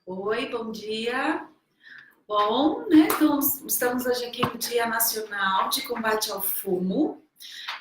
Oi, bom dia. Bom, né? Então, estamos hoje aqui no Dia Nacional de Combate ao Fumo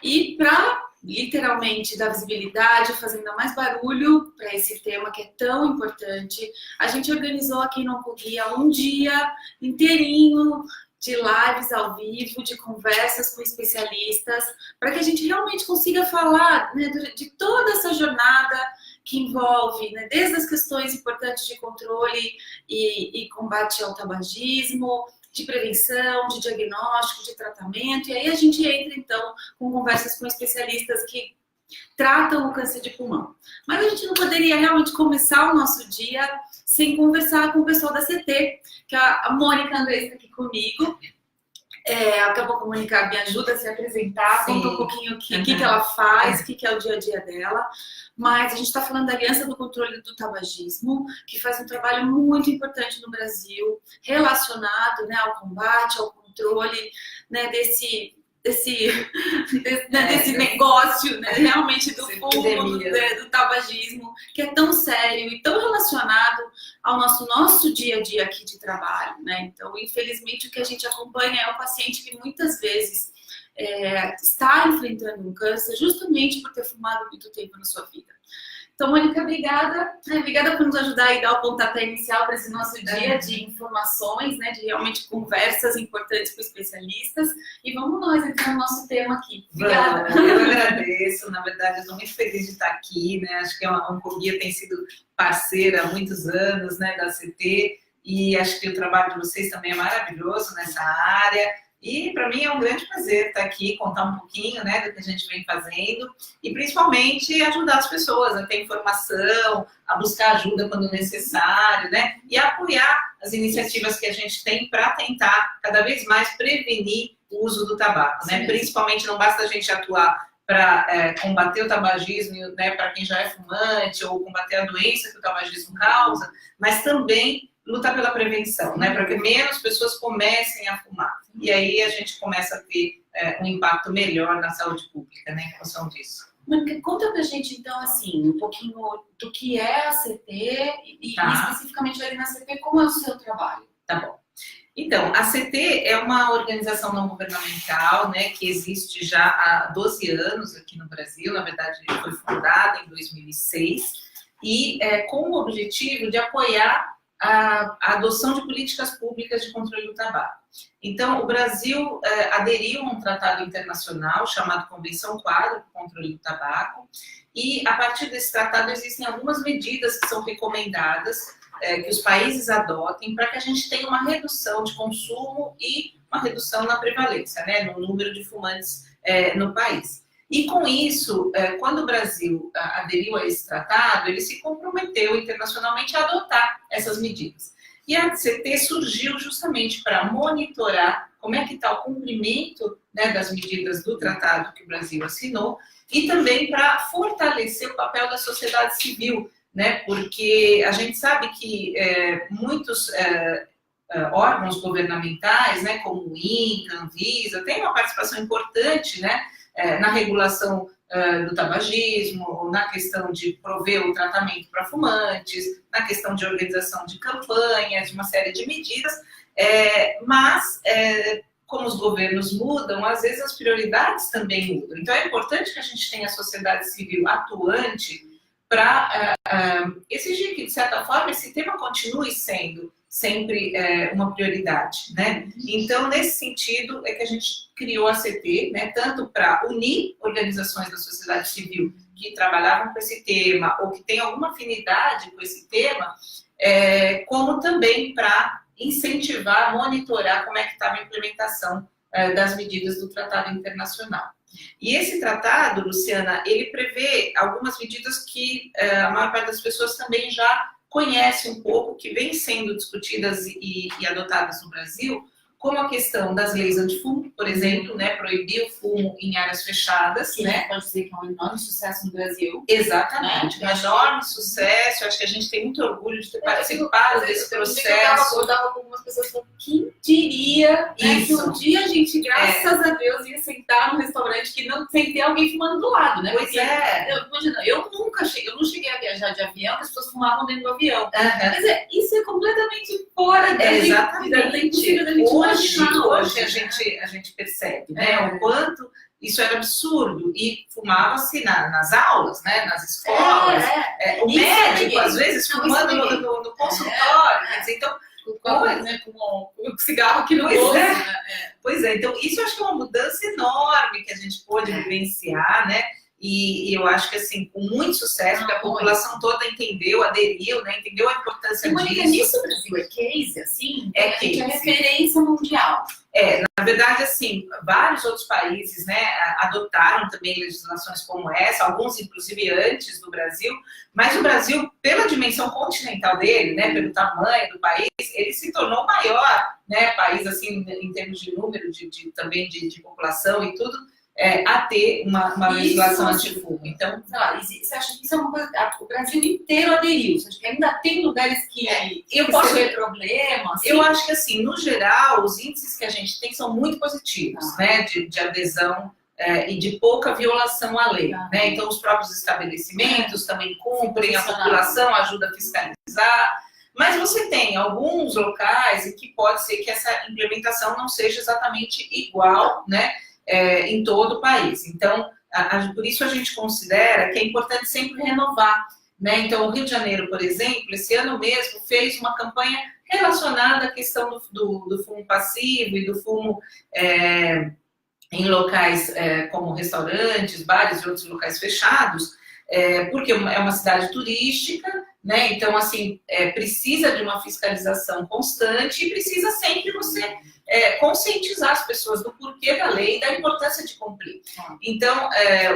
e para literalmente dar visibilidade, fazer ainda mais barulho para esse tema que é tão importante, a gente organizou aqui no Oncoguia um dia inteirinho de lives ao vivo, de conversas com especialistas, para que a gente realmente consiga falar, né, de toda essa jornada que envolve, né, desde as questões importantes de controle e combate ao tabagismo, de prevenção, de diagnóstico, de tratamento, e aí a gente entra, então, com conversas com especialistas que tratam o câncer de pulmão. Mas a gente não poderia realmente começar o nosso dia sem conversar com o pessoal da CT, que a Mônica Andrés está aqui comigo. Acabou de comunicar, me ajuda a se apresentar, conta um pouquinho o que ela faz, o que é o dia a dia dela. Mas a gente está falando da Aliança do Controle do Tabagismo, que faz um trabalho muito importante no Brasil, relacionado, né, ao combate, ao controle, né, desse negócio, né, realmente do fumo, do tabagismo, que é tão sério e tão relacionado ao nosso dia a dia aqui de trabalho, né? Então, infelizmente, o que a gente acompanha é o paciente que muitas vezes está enfrentando um câncer justamente por ter fumado muito tempo na sua vida. Então, Mônica, obrigada. Obrigada por nos ajudar a dar o pontapé inicial para esse nosso dia de informações, né, de realmente conversas importantes com especialistas. E vamos nós entrar no nosso tema aqui. Obrigada. Eu agradeço. Na verdade, eu estou muito feliz de estar aqui, né? Acho que a Oncoguia tem sido parceira há muitos anos, né, da CT, e acho que o trabalho de vocês também é maravilhoso nessa área. E para mim é um grande prazer estar aqui, contar um pouquinho, né, do que a gente vem fazendo e principalmente ajudar as pessoas a ter informação, a buscar ajuda quando necessário, né, e apoiar as iniciativas que a gente tem para tentar cada vez mais prevenir o uso do tabaco, né? Principalmente não basta a gente atuar para combater o tabagismo, né, para quem já é fumante ou combater a doença que o tabagismo causa, mas também lutar pela prevenção, né, para que menos pessoas comecem a fumar. E aí a gente começa a ter um impacto melhor na saúde pública, né, em função disso. Mônica, conta pra gente, então, assim, um pouquinho do que é a CT e especificamente ali na CT, como é o seu trabalho? Tá bom. Então, a CT é uma organização não governamental, né, que existe já há 12 anos aqui no Brasil, na verdade foi fundada em 2006, e com o objetivo de apoiar a adoção de políticas públicas de controle do tabaco. Então, o Brasil aderiu a um tratado internacional chamado Convenção Quadro para o Controle do Tabaco, e a partir desse tratado existem algumas medidas que são recomendadas que os países adotem para que a gente tenha uma redução de consumo e uma redução na prevalência, né, no número de fumantes no país. E com isso, quando o Brasil aderiu a esse tratado, ele se comprometeu internacionalmente a adotar essas medidas. E a CT surgiu justamente para monitorar como é que está o cumprimento, né, das medidas do tratado que o Brasil assinou e também para fortalecer o papel da sociedade civil, né, porque a gente sabe que muitos órgãos governamentais, né, como o INCA, Anvisa, têm uma participação importante, né, na regulação do tabagismo, na questão de prover o tratamento para fumantes, na questão de organização de campanhas, de uma série de medidas, mas como os governos mudam, às vezes as prioridades também mudam. Então é importante que a gente tenha a sociedade civil atuante para exigir que, de certa forma, esse tema continue sendo sempre uma prioridade, né? Então, nesse sentido, é que a gente criou a CT, né, tanto para unir organizações da sociedade civil que trabalhavam com esse tema ou que têm alguma afinidade com esse tema, como também para incentivar, monitorar como é que estava a implementação das medidas do Tratado Internacional. E esse tratado, Luciana, ele prevê algumas medidas que a maior parte das pessoas também já conhece um pouco, que vem sendo discutidas e adotadas no Brasil, como a questão das leis antifumo, por exemplo, né, proibir o fumo em áreas fechadas, Que né? pode dizer que é um enorme sucesso no Brasil. Exatamente, um enorme sucesso. Eu acho que a gente tem muito orgulho de ter participado desse processo. Eu dava com algumas pessoas falando, quem diria, né, que um dia a gente, graças a Deus, ia sentar num restaurante que não sem ter alguém fumando do lado, né? Pois é. Imagina, eu não cheguei a viajar de avião, que as pessoas fumavam dentro do avião. Uhum. Quer dizer, isso é completamente fora da gente. Exatamente. É impossível da gente imaginar hoje a gente percebe, né, o quanto isso era absurdo. E fumava-se nas aulas, né, nas escolas. O Isso médico, é às vezes, não, fumando isso no consultório. Quer dizer, então, com o cigarro aqui no Pois bolso. é. Né? pois é, então isso eu acho que é uma mudança enorme que a gente pôde vivenciar, né? E eu acho que, assim, com muito sucesso, que a população toda entendeu, aderiu, né? Entendeu a importância Mônica, disso. nisso o Brasil é case, assim? É A gente é case. referência mundial. Na verdade, assim, vários outros países, né, adotaram também legislações como essa, alguns inclusive antes do Brasil, mas o Brasil, pela dimensão continental dele, né, pelo tamanho do país, ele se tornou o maior, né, país, assim, em termos de número, também de população e tudo, a ter uma legislação antifumo. Então, você acha que isso é uma coisa que o Brasil inteiro aderiu? Você acha que ainda tem lugares que eu posso ver problemas? Assim? Eu acho que, assim, no geral, os índices que a gente tem são muito positivos, né, de adesão e de pouca violação à lei. Né? Então, os próprios estabelecimentos também cumprem, a população ajuda a fiscalizar. Mas você tem alguns locais em que pode ser que essa implementação não seja exatamente igual, né, em todo o país. Então, por isso a gente considera que é importante sempre renovar. Né? Então, o Rio de Janeiro, por exemplo, esse ano mesmo fez uma campanha relacionada à questão do fumo passivo e do fumo em locais como restaurantes, bares e outros locais fechados, porque é uma cidade turística, né? Então, assim, precisa de uma fiscalização constante e precisa sempre você conscientizar as pessoas do porquê da lei e da importância de cumprir. Então,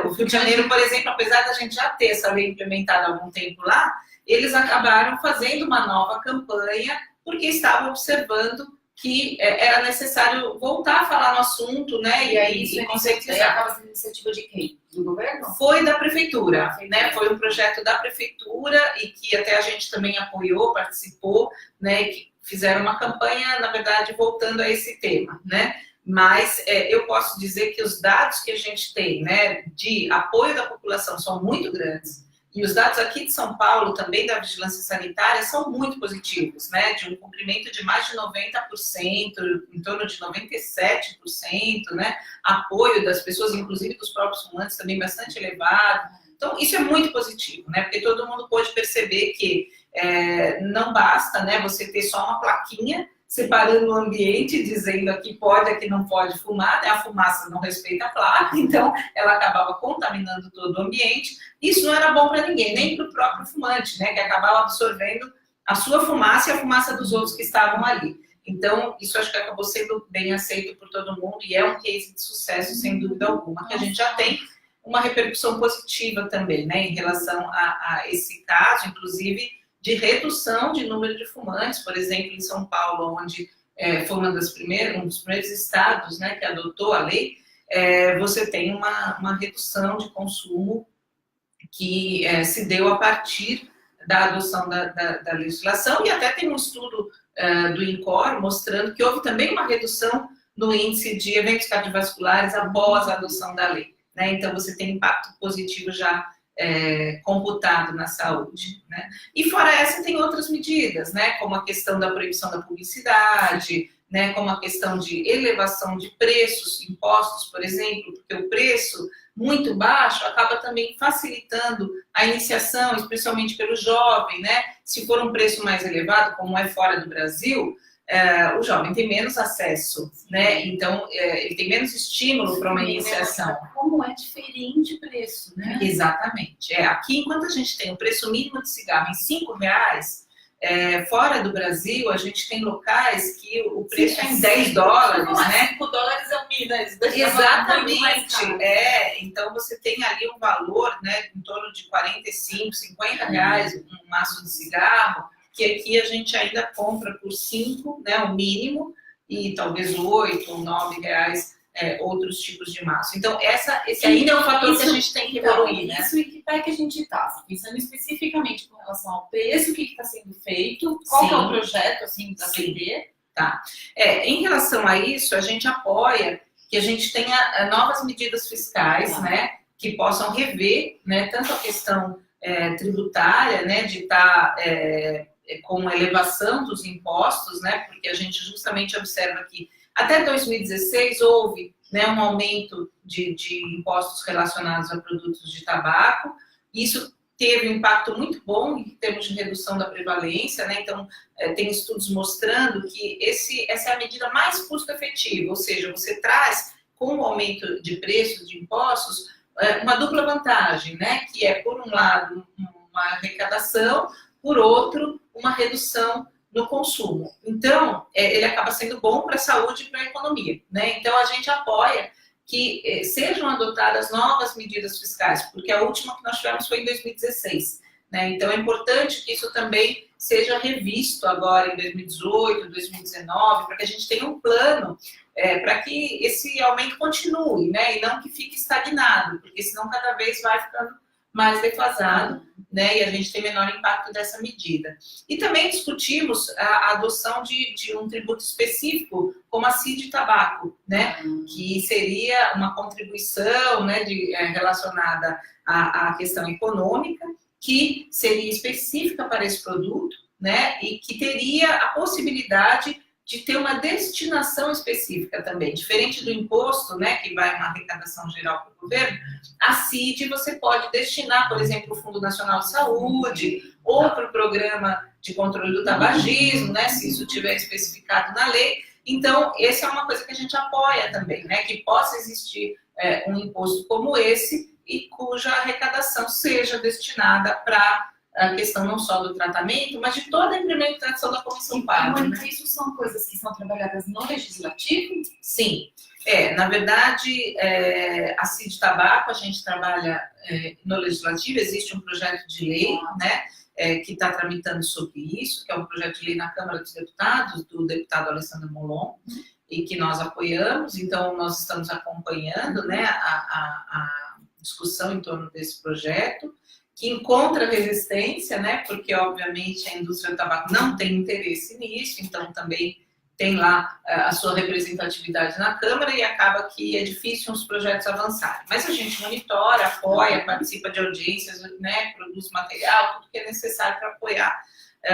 o Rio de Janeiro, por exemplo, apesar da gente já ter essa lei implementada há algum tempo lá, eles acabaram fazendo uma nova campanha porque estavam observando que era necessário voltar a falar no assunto, né, e conscientizar. Acaba sendo iniciativa de quem? Do governo? Foi da prefeitura, né? Foi um projeto da prefeitura e que até a gente também apoiou, participou, né? Que fizeram uma campanha, na verdade, voltando a esse tema, né? Mas eu posso dizer que os dados que a gente tem, né, de apoio da população são muito grandes. E os dados aqui de São Paulo, também da vigilância sanitária, são muito positivos, né? De um cumprimento de mais de 90%, em torno de 97%, né? Apoio das pessoas, inclusive dos próprios fumantes, também bastante elevado. Então, isso é muito positivo, né? Porque todo mundo pôde perceber que não basta, né, você ter só uma plaquinha separando o ambiente, dizendo aqui pode, aqui não pode fumar, né? A fumaça não respeita a placa, então ela acabava contaminando todo o ambiente. Isso não era bom para ninguém, nem para o próprio fumante, né? Que acabava absorvendo a sua fumaça e a fumaça dos outros que estavam ali. Então, isso acho que acabou sendo bem aceito por todo mundo e é um case de sucesso, sem dúvida alguma, que a gente já tem uma repercussão positiva também, né? Em relação a esse caso, inclusive, de redução de número de fumantes, por exemplo, em São Paulo, onde foi um dos primeiros estados, né, que adotou a lei, você tem uma redução de consumo que se deu a partir da adoção da legislação, e até tem um estudo do INCOR mostrando que houve também uma redução no índice de eventos cardiovasculares após a adoção da lei. Né? Então, você tem impacto positivo já computado na saúde, né? E fora essa tem outras medidas, né? Como a questão da proibição da publicidade, né? Como a questão de elevação de preços, impostos, por exemplo, porque o preço muito baixo acaba também facilitando a iniciação, especialmente pelo jovem, né? Se for um preço mais elevado, como é fora do Brasil, o jovem tem menos acesso, né? Então, ele tem menos estímulo para uma iniciação. Como é diferente o preço, né? Exatamente. Aqui, enquanto a gente tem o preço mínimo de cigarro em R$5, fora do Brasil, a gente tem locais que o preço é em $10, né? $5 é um Minas. Exatamente. Então, você tem ali um valor, né, em torno de R$45, R$50 um maço de cigarro, que aqui a gente ainda compra por 5, né, o mínimo, e talvez 8 ou 9 reais outros tipos de maço. Então, esse ainda é um fator que a gente tem que evoluir, né? Isso, em que pé que a gente está? Pensando especificamente com relação ao preço, o que está sendo feito, qual que é o projeto assim, da CD? Tá. Em relação a isso, a gente apoia que a gente tenha novas medidas fiscais, né, que possam rever, né, tanto a questão tributária, né, de estar com elevação dos impostos, né, porque a gente justamente observa que até 2016 houve, né, um aumento de impostos relacionados a produtos de tabaco. Isso teve um impacto muito bom em termos de redução da prevalência, né? Então, tem estudos mostrando que essa é a medida mais custo-efetiva, ou seja, você traz, com o aumento de preços de impostos, uma dupla vantagem, né? Que é, por um lado, uma arrecadação, por outro, uma redução no consumo. Então, ele acaba sendo bom para a saúde e para a economia, né? Então, a gente apoia que sejam adotadas novas medidas fiscais, porque a última que nós tivemos foi em 2016, né? Então, é importante que isso também seja revisto agora em 2018, 2019, para que a gente tenha um plano para que esse aumento continue, né? E não que fique estagnado, porque senão cada vez vai ficando mais defasado, né? E a gente tem menor impacto dessa medida. E também discutimos a adoção de um tributo específico, como a CID Tabaco, né? Que seria uma contribuição, né, relacionada à questão econômica, que seria específica para esse produto, né? E que teria a possibilidade de ter uma destinação específica também. Diferente do imposto, né, que vai uma arrecadação geral para o governo, a CID você pode destinar, por exemplo, o Fundo Nacional de Saúde, ou para o Programa de Controle do Tabagismo, né, se isso tiver especificado na lei. Então, essa é uma coisa que a gente apoia também, né, que possa existir um imposto como esse e cuja arrecadação seja destinada para a questão não só do tratamento, mas de toda a implementação da Comissão PAD. Então, isso são coisas que são trabalhadas no legislativo? Sim. Na verdade, a CID Tabaco, a gente trabalha no legislativo, existe um projeto de lei, né, que está tramitando sobre isso, que é um projeto de lei na Câmara dos Deputados, do deputado Alessandro Molon, e que nós apoiamos. Então, nós estamos acompanhando, né, a discussão em torno desse projeto, que encontra resistência, né? Porque, obviamente, a indústria do tabaco não tem interesse nisso, então também tem lá a sua representatividade na Câmara e acaba que é difícil os projetos avançarem. Mas a gente monitora, apoia, participa de audiências, né? Produz material, tudo que é necessário para apoiar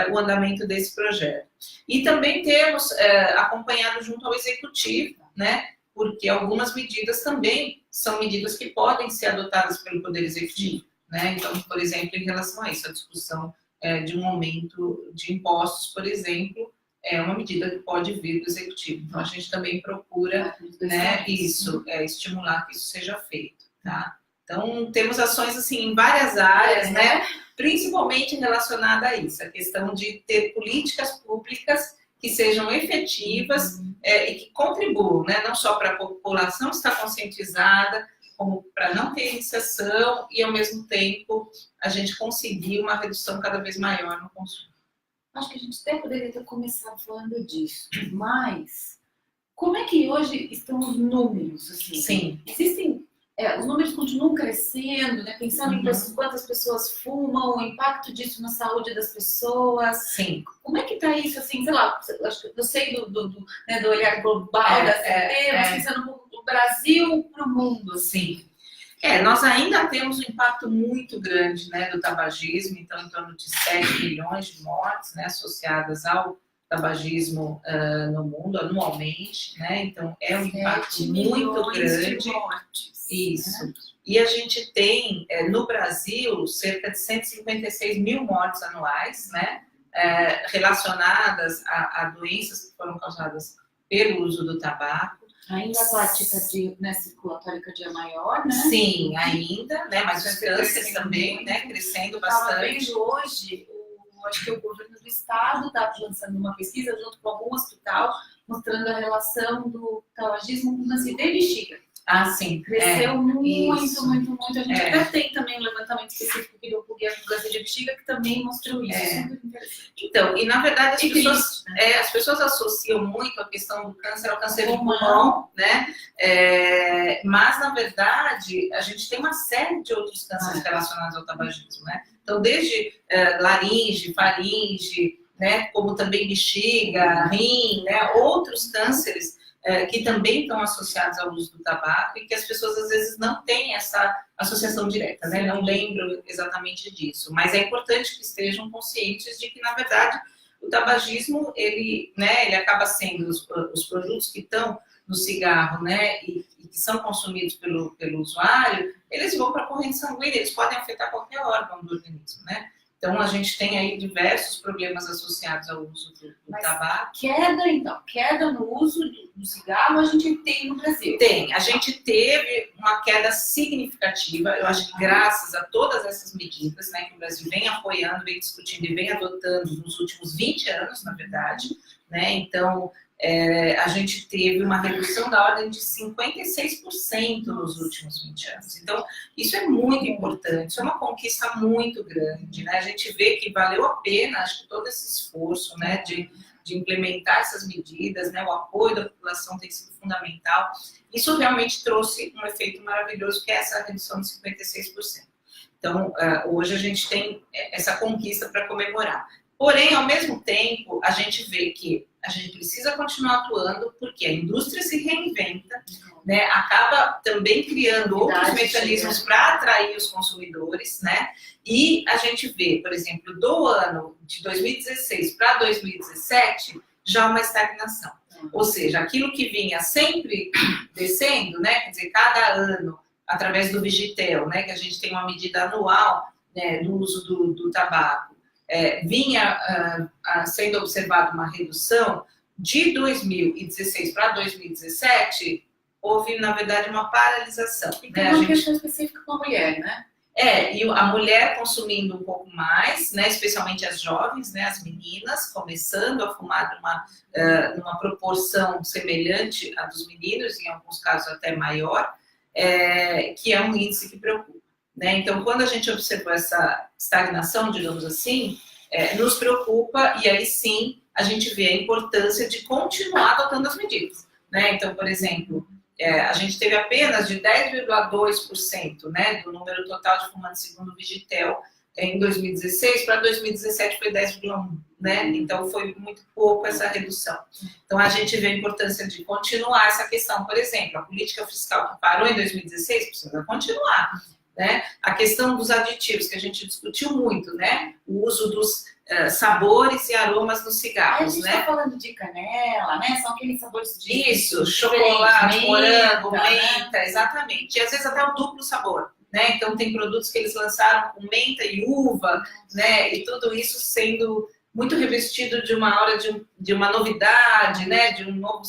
o andamento desse projeto. E também temos acompanhado junto ao Executivo, né? Porque algumas medidas também são medidas que podem ser adotadas pelo Poder Executivo. Né? Então, por exemplo, em relação a isso, a discussão de um aumento de impostos, por exemplo, é uma medida que pode vir do Executivo. Então, a gente também procura, né, estimular que isso seja feito. Tá? Então, temos ações assim, em várias áreas, né, principalmente relacionada a isso, a questão de ter políticas públicas que sejam efetivas e que contribuam, né, não só para a população estar conscientizada, como para não ter iniciação e, ao mesmo tempo, a gente conseguir uma redução cada vez maior no consumo. Acho que a gente até poderia ter começado falando disso, mas como é que hoje estão os números? Assim? Sim. Existem, os números continuam crescendo, né? Pensando em quantas pessoas fumam, o impacto disso na saúde das pessoas. Sim. Como é que está isso, assim, sei lá, eu sei do olhar global da CT, mas pensando do Brasil para o mundo, assim. Nós ainda temos um impacto muito grande, né, do tabagismo, então em torno de 7 milhões de mortes, né, associadas ao tabagismo no mundo anualmente, né, então é um impacto muito grande. De mortes, isso. Né? E a gente tem no Brasil cerca de 156 mil mortes anuais, né, relacionadas a doenças que foram causadas pelo uso do tabaco. Ainda a prática circulatória é maior, né? Sim, ainda, né? Mas os cânceres também, né? Crescendo bastante. Estava vendo hoje, acho que o governo do estado está lançando uma pesquisa junto com algum hospital, mostrando a relação do tabagismo com câncer de bexiga. Ah, sim. Cresceu muito, isso. muito, muito. A gente até tem também um levantamento específico que deu pro câncer de bexiga que também mostrou isso. Super interessante. Então, e na verdade Triste, né? as pessoas associam muito a questão do câncer ao câncer de Pulmão. pulmão, né? Mas na verdade a gente tem uma série de outros cânceres relacionados ao tabagismo, né? Então, desde laringe, faringe, né? Como também bexiga, rim, né? Outros cânceres que também estão associados ao uso do tabaco e que as pessoas às vezes não têm essa associação direta, né? Não lembram exatamente disso. Mas é importante que estejam conscientes de que, na verdade, o tabagismo, ele acaba sendo os produtos que estão no cigarro, né? E que são consumidos pelo usuário, eles vão para a corrente sanguínea, eles podem afetar qualquer órgão do organismo, né? Então, a gente tem aí diversos problemas associados ao uso do tabaco. Queda no uso do cigarro a gente tem no Brasil. Tem. A gente teve uma queda significativa, eu acho que graças a todas essas medidas, né, que o Brasil vem apoiando, vem discutindo e vem adotando nos últimos 20 anos, na verdade, né? Então, a gente teve uma redução da ordem de 56% nos últimos 20 anos. Então, isso é muito importante, isso é uma conquista muito grande, né? A gente vê que valeu a pena, acho que todo esse esforço, né, de implementar essas medidas, né, o apoio da população tem sido fundamental. Isso realmente trouxe um efeito maravilhoso, que é essa redução de 56%. Então, hoje a gente tem essa conquista para comemorar. Porém, ao mesmo tempo, a gente vê que a gente precisa continuar atuando, porque a indústria se reinventa, né? Acaba também criando outros mecanismos para atrair os consumidores, né? E a gente vê, por exemplo, do ano de 2016 para 2017, já uma estagnação. Ou seja, aquilo que vinha sempre descendo, né? Quer dizer, cada ano, através do Vigitel, né? Que a gente tem uma medida anual, né, do uso do tabaco, vinha sendo observada uma redução. De 2016 para 2017, houve, na verdade, uma paralisação. E tem uma questão específica com a mulher, né? E a mulher consumindo um pouco mais, né, especialmente as jovens, né, as meninas, começando a fumar numa proporção semelhante à dos meninos, em alguns casos até maior, que é um índice que preocupa. Né? Então, quando a gente observou essa estagnação, digamos assim, nos preocupa, e aí sim a gente vê a importância de continuar adotando as medidas. Né? Então, por exemplo, a gente teve apenas de 10,2%, né, do número total de fumantes segundo o Vigitel em 2016, para 2017 foi 10,1%. Né? Então, foi muito pouco essa redução. Então, a gente vê a importância de continuar essa questão. Por exemplo, a política fiscal que parou em 2016 precisa continuar. Né? A questão dos aditivos, que a gente discutiu muito, né? O uso dos sabores e aromas nos cigarros. A gente está falando de canela, né? São aqueles sabores de... Isso, chocolate, morango, menta, menta, exatamente. E às vezes até o duplo sabor. Né? Então, tem produtos que eles lançaram com menta e uva, né? E tudo isso sendo muito revestido de uma hora de uma novidade, né? De um novo,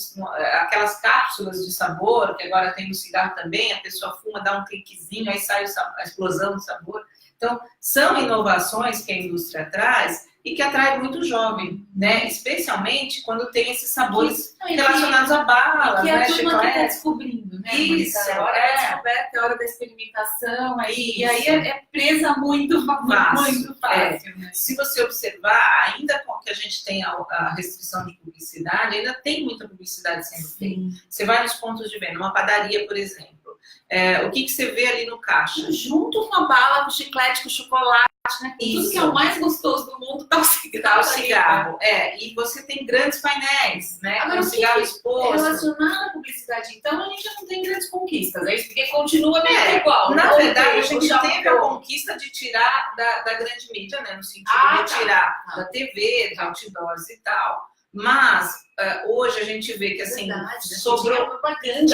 aquelas cápsulas de sabor que agora tem no cigarro também, a pessoa fuma, dá um cliquezinho, aí sai a explosão do sabor. Então, são inovações que a indústria traz e que atrai muito jovem, né? Especialmente quando tem esses sabores relacionados à bala, que é né? a turma que está descobrindo, né? Isso, é hora da descoberta, é hora da experimentação, e aí é presa muito fácil. Né? Se você observar, ainda com que a gente tem a restrição de publicidade, ainda tem muita publicidade sendo feita. Você vai nos pontos de venda, numa padaria, por exemplo, o que você vê ali no caixa? Junto com a bala, com o chiclete, com o chocolate, né? Tudo que é o mais gostoso do mundo tá o cigarro. E você tem grandes painéis, né? Agora, com o cigarro exposto. Relacionado à publicidade, então, a gente já não tem grandes conquistas, é isso? Porque continua meio igual. Na verdade, a gente teve a conquista de tirar da grande mídia, né? No sentido de tirar da TV, de outdoors e tal. Mas hoje a gente vê que assim, sobrou propaganda.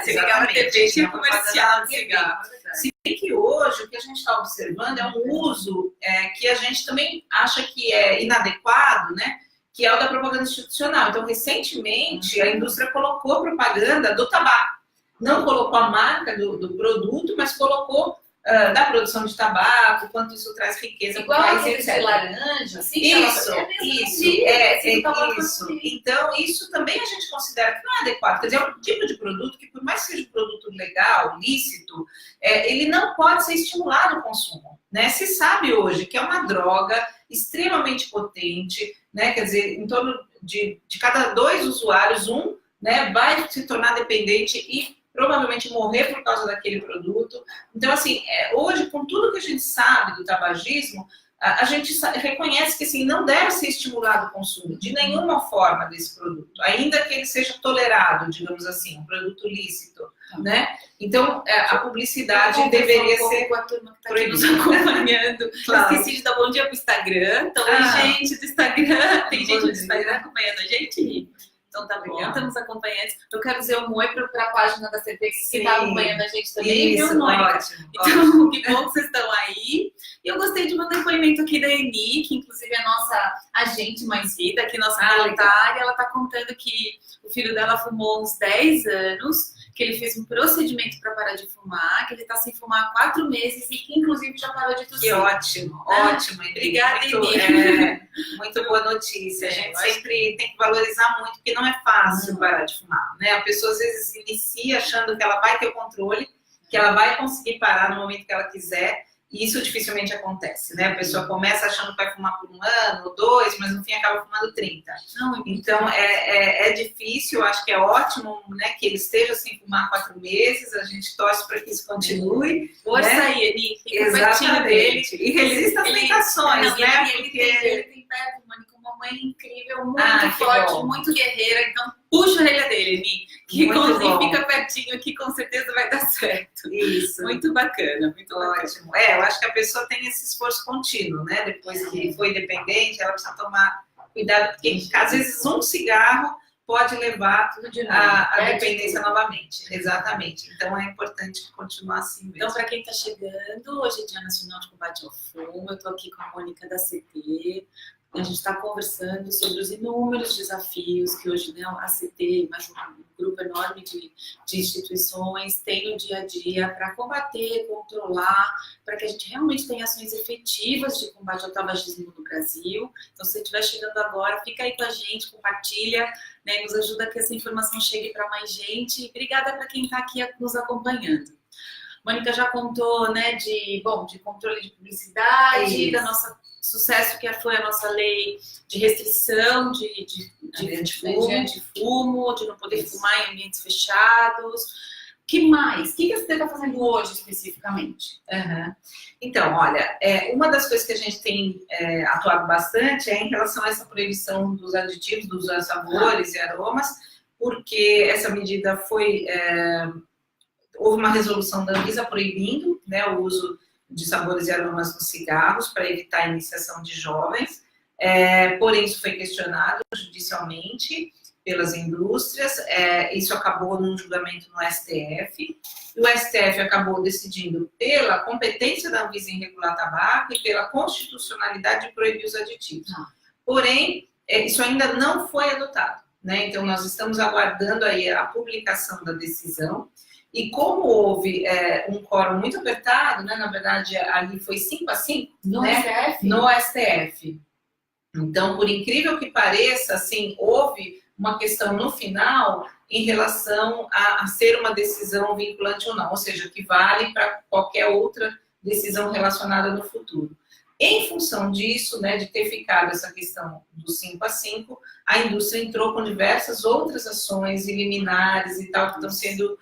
Cigarro na TV, tinha comercial de cigarro. Se bem que hoje o que a gente está observando é um uso que a gente também acha que é inadequado, né? Que é o da propaganda institucional. Então, recentemente, a indústria colocou propaganda do tabaco. Não colocou a marca do produto, mas colocou da produção de tabaco, quanto isso traz riqueza para o país, etc. De laranja, assim, isso. Então, isso também a gente considera que não é adequado. Quer dizer, é um tipo de produto que, por mais que seja um produto legal, lícito, ele não pode ser estimulado o consumo. Né? Se sabe hoje que é uma droga extremamente potente, né? Quer dizer, em torno de cada 2 usuários, um, né, vai se tornar dependente e provavelmente morrer por causa daquele produto. Então, assim, hoje, com tudo que a gente sabe do tabagismo, a gente reconhece que assim, não deve ser estimulado o consumo de nenhuma forma desse produto, ainda que ele seja tolerado, digamos assim, um produto lícito, né? Então, a publicidade deveria ser com a turma que está aqui nos acompanhando. Claro. Esqueci de dar bom dia para o Instagram. Então, gente do Instagram, tem gente do Instagram acompanhando a gente? Então tá bom, estamos acompanhantes. Eu quero dizer um oi para a página da CT que está acompanhando a gente também. Isso, ótimo. Então, que bom que vocês estão aí. E eu gostei de um depoimento aqui da Eni, que inclusive é a nossa agente Mais Vida, aqui nossa voluntária. Ela está contando que o filho dela fumou uns 10 anos, que ele fez um procedimento para parar de fumar, que ele está sem fumar há 4 meses e que inclusive já parou de tossir. Que ótimo, ótimo. Obrigada, Eni. Muito boa notícia. A gente sempre tem que valorizar muito, porque não é fácil parar de fumar, né? A pessoa às vezes inicia achando que ela vai ter o controle, que ela vai conseguir parar no momento que ela quiser, e isso dificilmente acontece, né? A pessoa começa achando que vai fumar por 1 ano ou 2, mas no fim acaba fumando 30. Então é difícil, eu acho que é ótimo, né, que ele esteja sem fumar 4 meses, a gente torce para que isso continue. Força aí, Eni, fica pertinho dele. E resista às tentações, né? Ele tem perto, Mônica, uma mãe incrível, muito forte, muito guerreira, então puxa a orelha dele, Eni, que fica pertinho aqui, com certeza vai dar certo. Isso. Muito bacana, muito ótimo. Eu acho que a pessoa tem esse esforço contínuo, né? Depois que foi dependente, ela precisa tomar cuidado, porque às vezes um cigarro pode levar a dependência novamente. Exatamente. Então é importante continuar assim mesmo. Então, para quem está chegando, hoje é Dia Nacional de Combate ao Fumo, eu estou aqui com a Mônica da CT. A gente está conversando sobre os inúmeros desafios que hoje, né, a CT, mas um grupo enorme de instituições tem no dia a dia para combater, controlar, para que a gente realmente tenha ações efetivas de combate ao tabagismo no Brasil. Então, se você estiver chegando agora, fica aí com a gente, compartilha, né, nos ajuda a que essa informação chegue para mais gente. E obrigada para quem está aqui nos acompanhando. Mônica já contou, né, de controle de publicidade, da nossa sucesso que foi a nossa lei de restrição de fumo, de não poder fumar em ambientes fechados. O que mais? O que você está fazendo hoje especificamente? Então, olha, uma das coisas que a gente tem atuado bastante é em relação a essa proibição dos aditivos, dos sabores e aromas, porque essa medida foi... houve uma resolução da Anvisa proibindo, né, o uso de sabores e aromas nos cigarros para evitar a iniciação de jovens, porém isso foi questionado judicialmente pelas indústrias, isso acabou num julgamento no STF, e o STF acabou decidindo pela competência da Anvisa em regular tabaco e pela constitucionalidade de proibir os aditivos. Porém, isso ainda não foi adotado, né? Então nós estamos aguardando aí a publicação da decisão. E como houve um quórum muito apertado, né, na verdade ali foi 5-5 no STF. Então, por incrível que pareça, assim, houve uma questão no final em relação a ser uma decisão vinculante ou não, ou seja, que vale para qualquer outra decisão relacionada no futuro. Em função disso, né, de ter ficado essa questão do 5-5, a indústria entrou com diversas outras ações liminares e tal, que estão sendo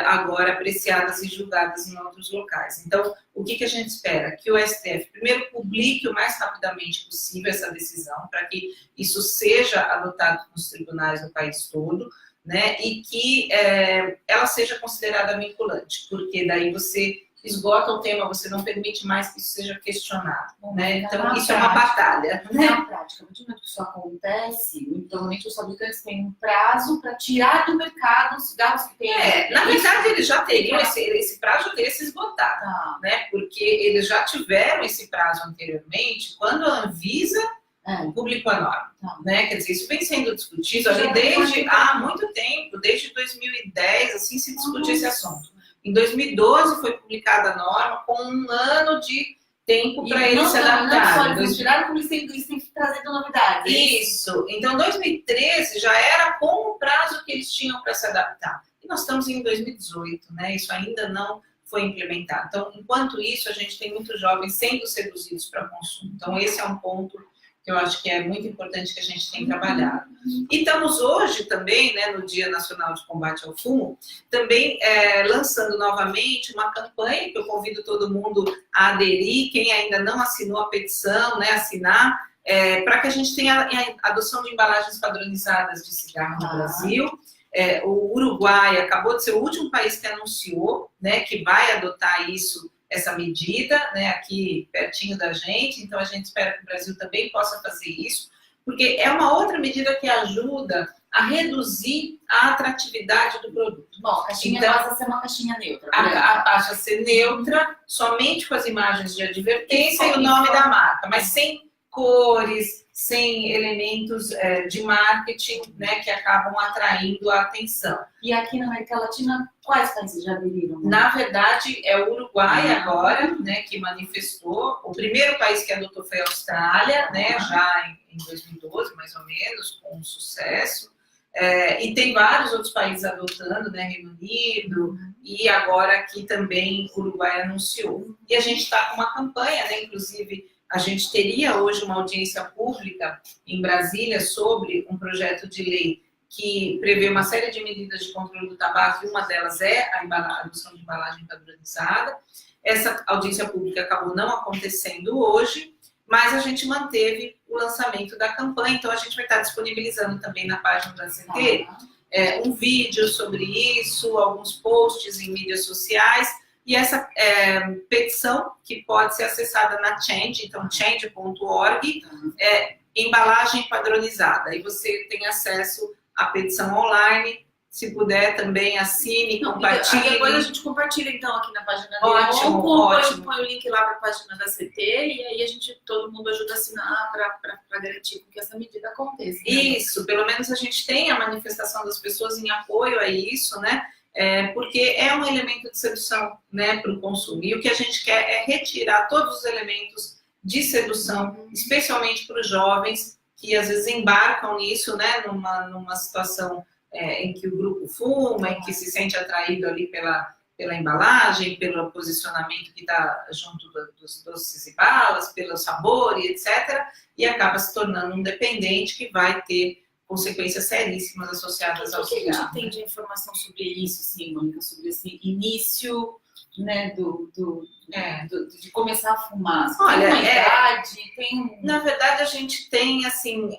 agora apreciadas e julgadas em outros locais. Então, o que a gente espera? Que o STF primeiro publique o mais rapidamente possível essa decisão, para que isso seja adotado nos tribunais do país todo, né, e que ela seja considerada vinculante, porque daí você esgota o tema, você não permite mais que isso seja questionado, né? Então, isso é uma batalha. Na prática, a partir do momento que isso acontece, normalmente os fabricantes têm um prazo para tirar do mercado os cigarros que têm. Na verdade, eles já teriam, esse prazo já teria se esgotado, né? Porque eles já tiveram esse prazo anteriormente, quando a Anvisa publicou a norma, né? Quer dizer, isso vem sendo discutido ali desde há muito tempo, desde 2010, assim, se discute esse assunto. Em 2012 foi publicada a norma com 1 ano de tempo para eles se adaptarem. Eles tiraram como eles têm que trazer novidades. Isso. Então, 2013 já era com o prazo que eles tinham para se adaptar. E nós estamos em 2018, né? Isso ainda não foi implementado. Então, enquanto isso, a gente tem muitos jovens sendo seduzidos para consumo. Então, esse é um ponto que eu acho que é muito importante que a gente tem trabalhado. E estamos hoje também, né, no Dia Nacional de Combate ao Fumo, também lançando novamente uma campanha que eu convido todo mundo a aderir, quem ainda não assinou a petição, né, assinar, para que a gente tenha a adoção de embalagens padronizadas de cigarro no Brasil. O Uruguai acabou de ser o último país que anunciou, né, que vai adotar essa medida, né, aqui pertinho da gente, então a gente espera que o Brasil também possa fazer isso, porque é uma outra medida que ajuda a reduzir a atratividade do produto. Bom, a caixinha então, passa a ser uma caixinha neutra. Passa a ser neutra, somente com as imagens de advertência e o nome da marca, mas sem cores, sem elementos de marketing, né, que acabam atraindo a atenção. E aqui na América Latina, quais países já aderiram? Na verdade, é o Uruguai agora, né, que manifestou. O primeiro país que adotou foi a Austrália, né, já em 2012, mais ou menos, com sucesso. E tem vários outros países adotando, né, Reino Unido, e agora aqui também o Uruguai anunciou. E a gente está com uma campanha, né, inclusive a gente teria hoje uma audiência pública em Brasília sobre um projeto de lei que prevê uma série de medidas de controle do tabaco, e uma delas é a adoção de embalagem padronizada. Essa audiência pública acabou não acontecendo hoje, mas a gente manteve o lançamento da campanha, então a gente vai estar disponibilizando também na página da CT um vídeo sobre isso, alguns posts em mídias sociais, e essa petição, que pode ser acessada na Change, então change.org, embalagem padronizada. Aí você tem acesso à petição online, se puder também assine, compartilhe. Depois a gente compartilha então aqui na página dele. Ótimo. Põe o link lá para a página da CT e aí todo mundo ajuda a assinar para garantir que essa medida aconteça. Né? Isso, pelo menos a gente tem a manifestação das pessoas em apoio a isso, né? Porque é um elemento de sedução, né, para o consumo. E o que a gente quer é retirar todos os elementos de sedução, especialmente para os jovens que às vezes embarcam nisso, né, numa situação em que o grupo fuma, em que se sente atraído ali pela embalagem, pelo posicionamento que está junto dos doces e balas, pelo sabor e etc. E acaba se tornando um dependente que vai ter consequências seríssimas associadas ao cigarro. O que a gente tem de informação sobre isso, assim, Mônica, sobre esse início, né, de começar a fumar? Olha, tem uma idade, na verdade a gente tem assim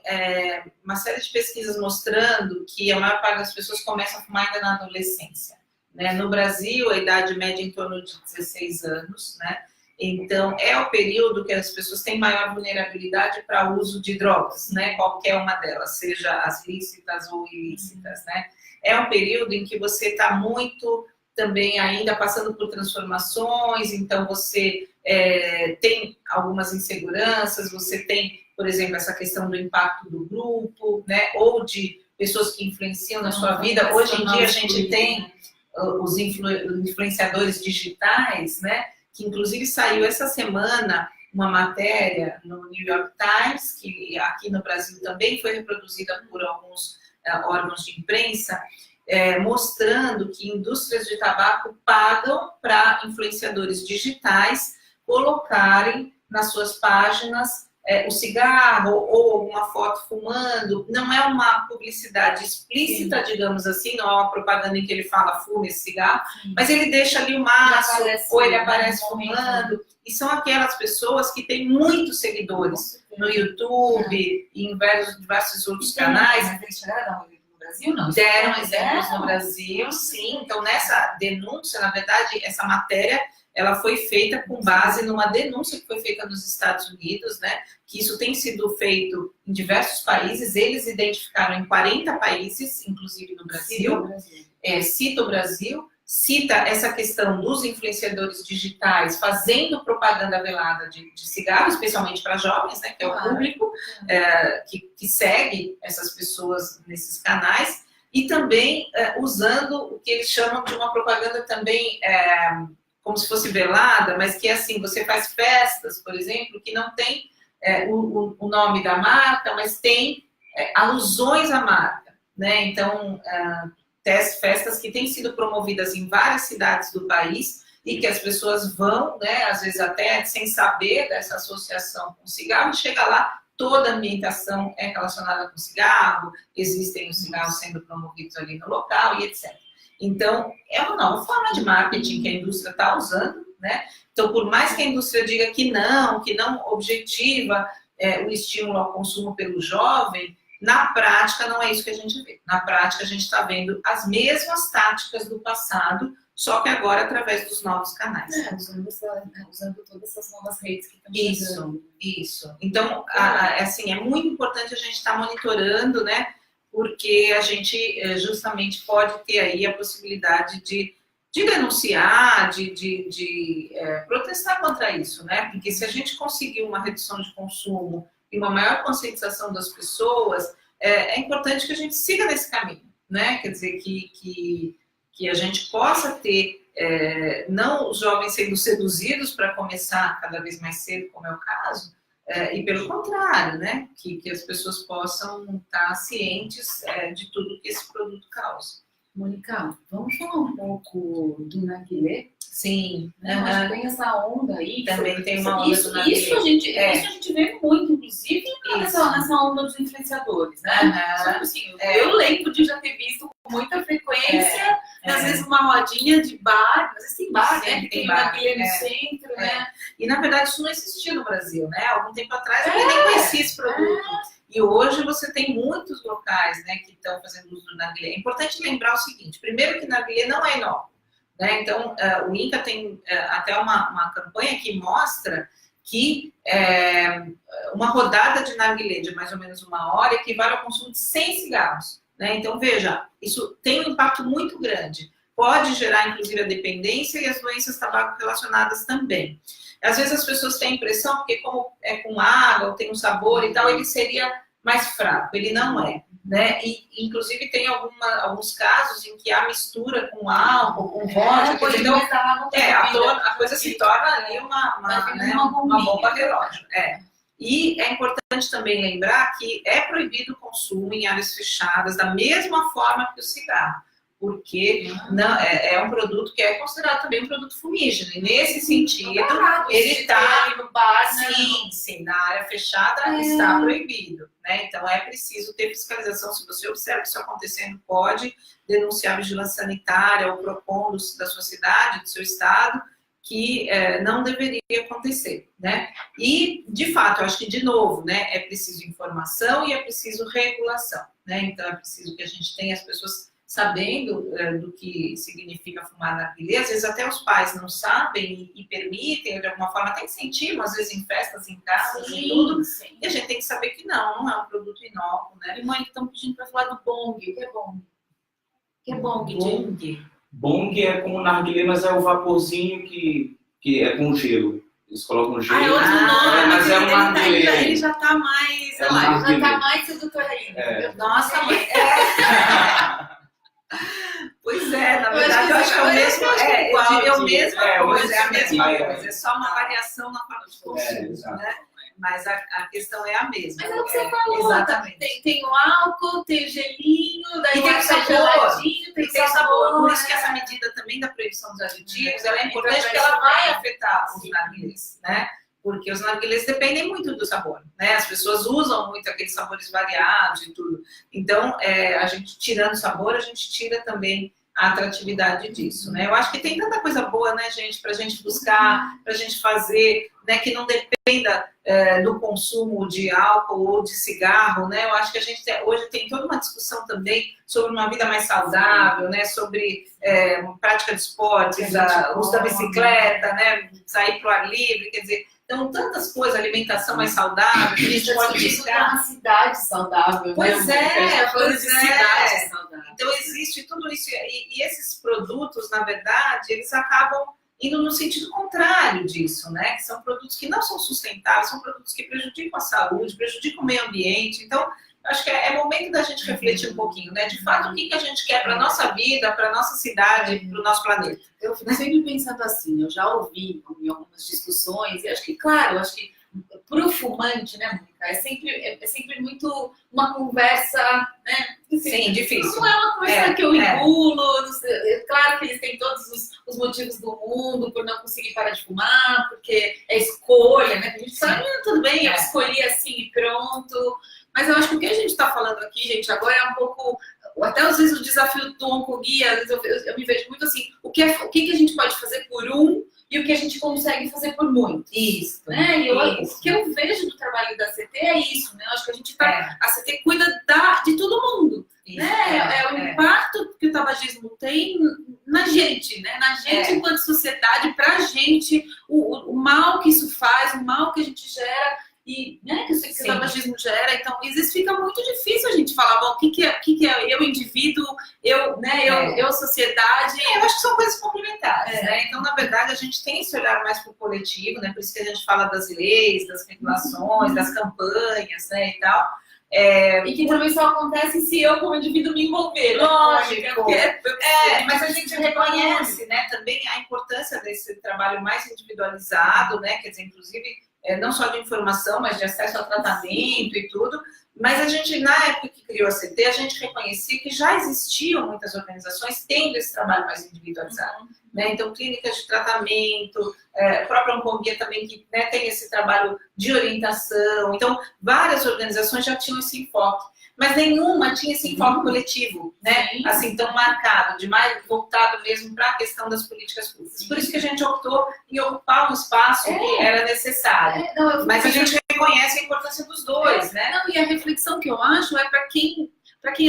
uma série de pesquisas mostrando que a maior parte das pessoas começa a fumar ainda na adolescência, né? No Brasil a idade média é em torno de 16 anos, né? Então, é o período que as pessoas têm maior vulnerabilidade para o uso de drogas, né? Qualquer uma delas, seja as lícitas ou ilícitas, né? É um período em que você está muito também ainda passando por transformações, então você tem algumas inseguranças, você tem, por exemplo, essa questão do impacto do grupo, né? Ou de pessoas que influenciam na sua vida. Hoje em dia a gente tem os influenciadores digitais, né? Que inclusive saiu essa semana uma matéria no New York Times, que aqui no Brasil também foi reproduzida por alguns órgãos de imprensa, mostrando que indústrias de tabaco pagam para influenciadores digitais colocarem nas suas páginas o cigarro ou alguma foto fumando. Não é uma publicidade explícita, digamos assim, não é uma propaganda em que ele fala fume esse cigarro, mas ele deixa ali o maço, ou ele aparece fumando. E são aquelas pessoas que têm muitos seguidores no YouTube e em diversos outros canais. No Brasil, não? Deram exemplos no Brasil, sim. Então, nessa denúncia, na verdade, essa matéria ela foi feita com base numa denúncia que foi feita nos Estados Unidos, né? Que isso tem sido feito em diversos países. Eles identificaram em 40 países, inclusive no Brasil. Cita o Brasil, cita essa questão dos influenciadores digitais fazendo propaganda velada de cigarro, especialmente para jovens, né? Que é o público que segue essas pessoas nesses canais. e também usando o que eles chamam de uma propaganda também como se fosse velada, mas que é assim, você faz festas, por exemplo, que não tem o nome da marca, mas tem alusões à marca, né? Então, festas que têm sido promovidas em várias cidades do país e que as pessoas vão, né, às vezes até sem saber dessa associação com cigarro, e chega lá, toda a ambientação é relacionada com cigarro, existem os cigarros sendo promovidos ali no local e etc. Então, é uma nova forma de marketing que a indústria está usando, né? Então, por mais que a indústria diga que não objetiva o estímulo ao consumo pelo jovem, na prática não é isso que a gente vê. Na prática, a gente está vendo as mesmas táticas do passado, só que agora através dos novos canais. Usando todas essas novas redes que estão chegando. Isso. Então, assim, é muito importante a gente estar monitorando, né? Porque a gente justamente pode ter aí a possibilidade de denunciar, de protestar contra isso, né? Porque se a gente conseguir uma redução de consumo e uma maior conscientização das pessoas, é importante que a gente siga nesse caminho, né? Quer dizer, que a gente possa ter, não os jovens sendo seduzidos para começar cada vez mais cedo, como é o caso, e pelo contrário, né? Que as pessoas possam estar cientes de tudo que esse produto causa. Mônica, vamos falar um pouco do narguilé? Sim. Mas tem essa onda aí. Também tem uma onda do narguilé. Isso a gente vê muito, inclusive, nessa onda dos influenciadores, né? Assim, eu lembro de já ter visto com muita frequência, às vezes uma rodinha de bar, às vezes tem bar, né? Que tem narguilé no centro, né? E na verdade isso não existia no Brasil, né? Algum tempo atrás eu nem conhecia esse produto. E hoje você tem muitos locais, né, que estão fazendo uso do narguilé. É importante lembrar o seguinte, primeiro que narguilé não é inócuo, né? Então, o INCA tem até uma campanha que mostra que uma rodada de narguilé de mais ou menos 1 hora equivale ao consumo de 100 cigarros, né? Então, veja, isso tem um impacto muito grande. Pode gerar, inclusive, a dependência e as doenças tabaco relacionadas também. Às vezes as pessoas têm a impressão, porque como é com água, ou tem um sabor e tal, ele seria mais fraco. Ele não é, né? E, inclusive, tem alguns casos em que há mistura com álcool, com vodka. Então, a coisa se torna ali uma bomba relógio. E é importante também lembrar que é proibido o consumo em áreas fechadas, da mesma forma que o cigarro. Porque é um produto que é considerado também um produto fumígeno. E nesse sentido, ele está no bar, sim, na área fechada está proibido, né? Então é preciso ter fiscalização. Se você observa isso acontecendo, pode denunciar a vigilância sanitária ou PROCON da sua cidade, do seu estado, que não deveria acontecer, né? E, de fato, eu acho que, de novo, né, é preciso informação e é preciso regulação, né? Então é preciso que a gente tenha as pessoas sabendo do que significa fumar narguilé. Às vezes até os pais não sabem e permitem, de alguma forma até incentivam, às vezes em festas, em casas e tudo. Sim. E a gente tem que saber que não é um produto inócuo, né? E mãe, estão pedindo para falar do bong. O que é bong? O que é bong, Bong? Bong é como narguilé, mas é o vaporzinho que é com gelo. Eles colocam gelo. É outro nome, mas é um narguilé. Ele já está mais, sei lá, já está mais sedutor ainda. Nossa, mãe. Pois na verdade eu acho que é o mesmo, é a mesma coisa, é só uma variação na forma de consumo, né? Mas a questão é a mesma. Mas é o que você falou, exatamente. Tem o álcool, tem o gelinho, daí tem o sabor, tem o sabor. Por isso que essa medida também da proibição dos aditivos, ela é importante porque ela vai afetar os narguilés, né? Porque os narguilés dependem muito do sabor, né? As pessoas usam muito aqueles sabores variados e tudo. Então, a gente tirando o sabor, a gente tira também a atratividade disso, né? Eu acho que tem tanta coisa boa, né, gente, pra gente buscar, pra gente fazer, né, que não dependa do consumo de álcool ou de cigarro, né? Eu acho que a gente hoje tem toda uma discussão também sobre uma vida mais saudável, né? Sobre prática de esportes, uso da bicicleta, né? Sair pro ar livre, quer dizer, então, tantas coisas, alimentação mais saudável, que a gente pode buscar. Uma cidade saudável, pois né? Cidade saudável. Então, existe tudo isso. E esses produtos, na verdade, eles acabam indo no sentido contrário disso, né? Que são produtos que não são sustentáveis, são produtos que prejudicam a saúde, prejudicam o meio ambiente. Então, eu acho que é momento da gente refletir um pouquinho, né? De fato, o que a gente quer para a nossa vida, para a nossa cidade, para o nosso planeta. Eu fico sempre pensando assim, eu já ouvi em algumas discussões, e acho que, claro, acho que para o fumante, né, Mônica, é sempre muito uma conversa, né? Sim, difícil. Não é uma conversa que eu engulo, não sei, claro que eles têm todos os motivos do mundo por não conseguir parar de fumar, porque é escolha, né? A gente sabe, tudo bem, eu escolhi assim e pronto. Mas eu acho que o que a gente está falando aqui, gente, agora é um pouco, até às vezes o desafio do Oncoguia, às vezes eu me vejo muito assim, o que a gente pode fazer por um e o que a gente consegue fazer por muito. Isso. Né? E o que eu vejo do trabalho da CT é isso, né? Eu acho que a gente a CT cuida de todo mundo. Isso, né? O impacto que o tabagismo tem na gente, né? Na gente enquanto sociedade, pra gente, o mal que isso faz, o mal que a gente gera. E, né, que o tabagismo gera, então fica muito difícil a gente falar, bom, o que é eu indivíduo, eu sociedade. Eu acho que são coisas complementares, né? Então, na verdade, a gente tem esse olhar mais para o coletivo, né? Por isso que a gente fala das leis, das regulações, das campanhas, né, e tal. E que também só acontece se eu, como indivíduo, me envolver. Lógico. Mas a gente reconhece, né, também a importância desse trabalho mais individualizado, né? Quer dizer, inclusive, não só de informação, mas de acesso ao tratamento e tudo. Mas a gente, na época que criou a CT, a gente reconhecia que já existiam muitas organizações tendo esse trabalho mais individualizado. Né? Então, clínicas de tratamento, a própria Oncoguia também, que, né, tem esse trabalho de orientação. Então, várias organizações já tinham esse enfoque. Mas nenhuma tinha esse enfoque coletivo, né? Assim, tão marcado, de mais voltado mesmo para a questão das políticas públicas. Por isso que a gente optou em ocupar um espaço que era necessário. Mas a gente reconhece a importância dos dois, né? Não, e a reflexão que eu acho é para quem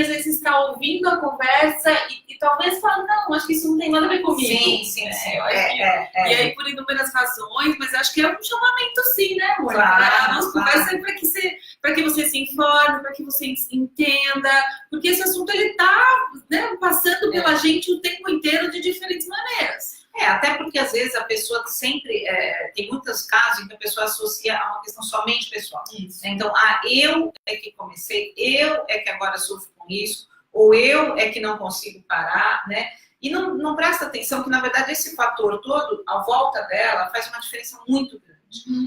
às vezes está ouvindo a conversa e talvez fale, não, acho que isso não tem nada a ver comigo. Sim. E aí, por inúmeras razões, mas acho que é um chamamento sim, né, amor? Claro, a nossa conversa é para que você se informe, para que você entenda, porque esse assunto ele está, né, passando pela gente o tempo inteiro de diferentes maneiras. Até porque às vezes a pessoa sempre, tem muitos casos em que a pessoa associa a uma questão somente pessoal. Isso. Então, eu é que comecei, eu é que agora sofro com isso, ou eu é que não consigo parar, né? E não presta atenção que, na verdade, esse fator todo, à volta dela, faz uma diferença muito grande.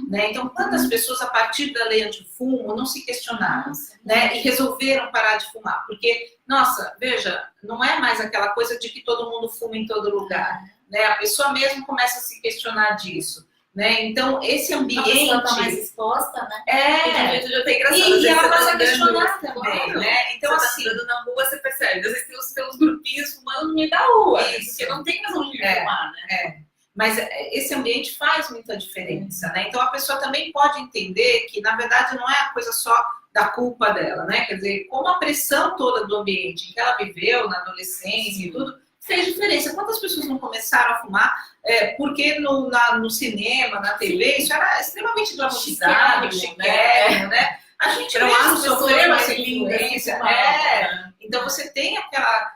Né? Então, quantas pessoas, a partir da lei antifumo, não se questionaram, né? E resolveram parar de fumar? Porque, nossa, veja, não é mais aquela coisa de que todo mundo fuma em todo lugar. Né? A pessoa mesmo começa a se questionar disso. Né? Então, esse ambiente... A pessoa está mais exposta, né? E ela passa a questionar também, né? Então, você assim... Tá na rua, você percebe. Às vezes tem os grupinhos fumando no meio da rua. Porque não tem mais onde fumar, né? Mas esse ambiente faz muita diferença, né? Então, a pessoa também pode entender que, na verdade, não é a coisa só da culpa dela, né? Quer dizer, como a pressão toda do ambiente em que ela viveu, na adolescência e tudo, fez diferença. Quantas pessoas não começaram a fumar porque no cinema, na TV, isso era extremamente glamorizado, chiquérrimo, né? A gente mesmo sofreu essa influência. Então, você tem aquela,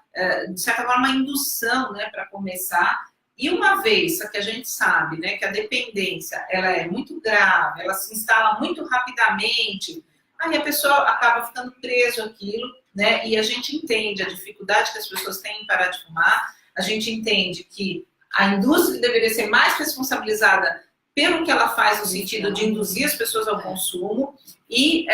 de certa forma, uma indução, né, para começar. E uma vez que a gente sabe, né, que a dependência ela é muito grave, ela se instala muito rapidamente, aí a pessoa acaba ficando preso àquilo, né? E a gente entende a dificuldade que as pessoas têm em parar de fumar, a gente entende que a indústria deveria ser mais responsabilizada pelo que ela faz no sentido de induzir as pessoas ao consumo e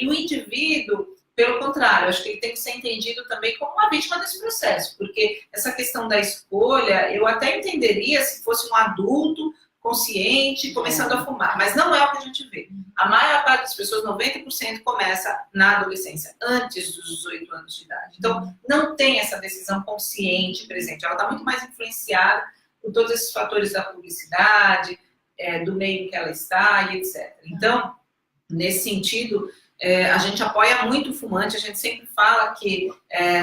o indivíduo, pelo contrário, acho que ele tem que ser entendido também como uma vítima desse processo, porque essa questão da escolha, eu até entenderia se fosse um adulto consciente, começando a fumar, mas não é o que a gente vê. A maior parte das pessoas, 90%, começa na adolescência, antes dos 18 anos de idade. Então, não tem essa decisão consciente presente, ela está muito mais influenciada por todos esses fatores da publicidade, do meio em que ela está e etc. Então, nesse sentido, a gente apoia muito o fumante, a gente sempre fala que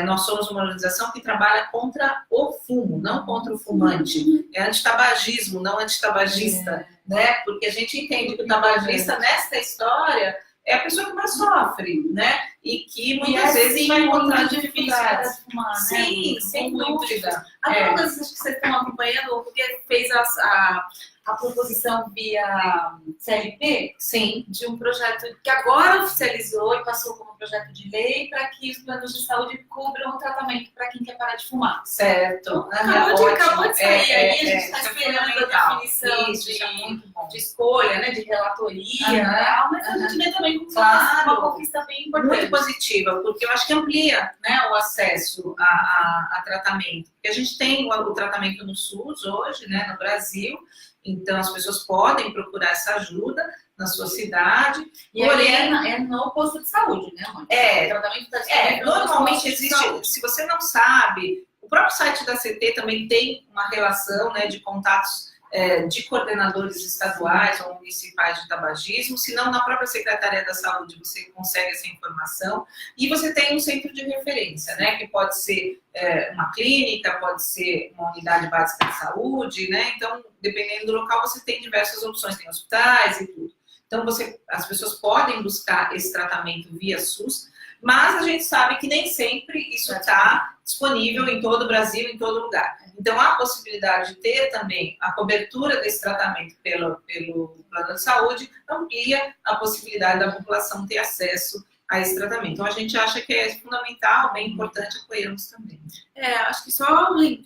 nós somos uma organização que trabalha contra o fumo, não contra o fumante. É antitabagismo, não antitabagista, né? Porque a gente entende que o tabagista, nesta história, é a pessoa que mais sofre, né? E que muitas vezes vai encontrar dificuldades. Fumar, né? Sim, sem dúvida. Até uma das que vocês estão acompanhando, porque fez a proposição via CLP Sim. de um projeto que agora oficializou e passou como projeto de lei para que os planos de saúde cubram o tratamento para quem quer parar de fumar. Certo. Acabou de sair aí, a gente está isso é esperando a fundamental. definição Isso é muito bom. de escolha, né, de relatoria e tal, mas a gente vê também como Claro. uma conquista bem importante. Muito positiva, porque eu acho que amplia, né, o acesso a tratamento. Porque a gente tem o tratamento no SUS hoje, né, no Brasil, então as pessoas podem procurar essa ajuda na sua cidade. E porém, é no posto de saúde, né, mãe? É, O tratamento está disponível nos normalmente postos de existe, saúde. se você não sabe, o próprio site da CT também tem uma relação, né, de contatos de coordenadores estaduais ou municipais de tabagismo, se não na própria Secretaria da Saúde você consegue essa informação, e você tem um centro de referência, né, que pode ser uma clínica, pode ser uma unidade básica de saúde, né, então, dependendo do local, você tem diversas opções, tem hospitais e tudo. Então, as pessoas podem buscar esse tratamento via SUS, mas a gente sabe que nem sempre isso está disponível em todo o Brasil, em todo lugar. Então, há a possibilidade de ter também a cobertura desse tratamento pelo plano de saúde, amplia a possibilidade da população ter acesso a esse tratamento. Então, a gente acha que é fundamental, bem importante, apoiamos também. Acho que só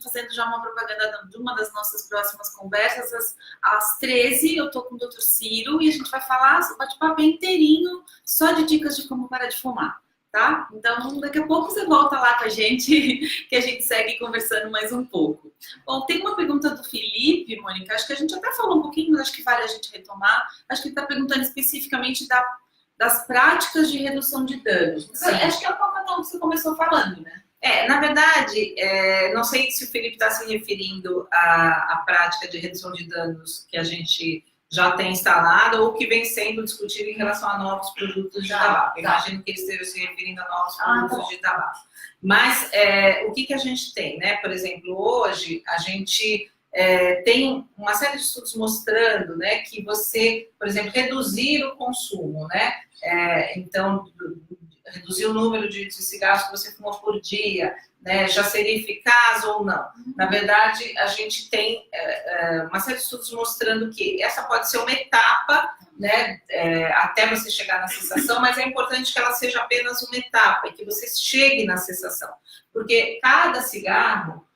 fazendo já uma propaganda de uma das nossas próximas conversas, às 13 eu tô com o Dr. Ciro e a gente vai falar, um bate-papo inteirinho, só de dicas de como parar de fumar. Tá? Então, daqui a pouco você volta lá com a gente, que a gente segue conversando mais um pouco. Bom, tem uma pergunta do Felipe, Mônica, acho que a gente até falou um pouquinho, mas acho que vale a gente retomar. Acho que ele está perguntando especificamente das práticas de redução de danos. Acho que é um pouco que você começou falando, né? Na verdade, não sei se o Felipe está se referindo à prática de redução de danos que a gente já tem instalado ou que vem sendo discutido em relação a novos produtos de tabaco. Imagino que ele esteja se referindo a novos produtos de tabaco. Mas o que a gente tem, né? Por exemplo, hoje a gente tem uma série de estudos mostrando, né, que você, por exemplo, reduzir o consumo, né? Então, reduzir o número de cigarros que você fumou por dia, né, já seria eficaz ou não. Na verdade, a gente tem uma série de estudos mostrando que essa pode ser uma etapa, né, até você chegar na cessação, mas é importante que ela seja apenas uma etapa e que você chegue na cessação. Porque cada cigarro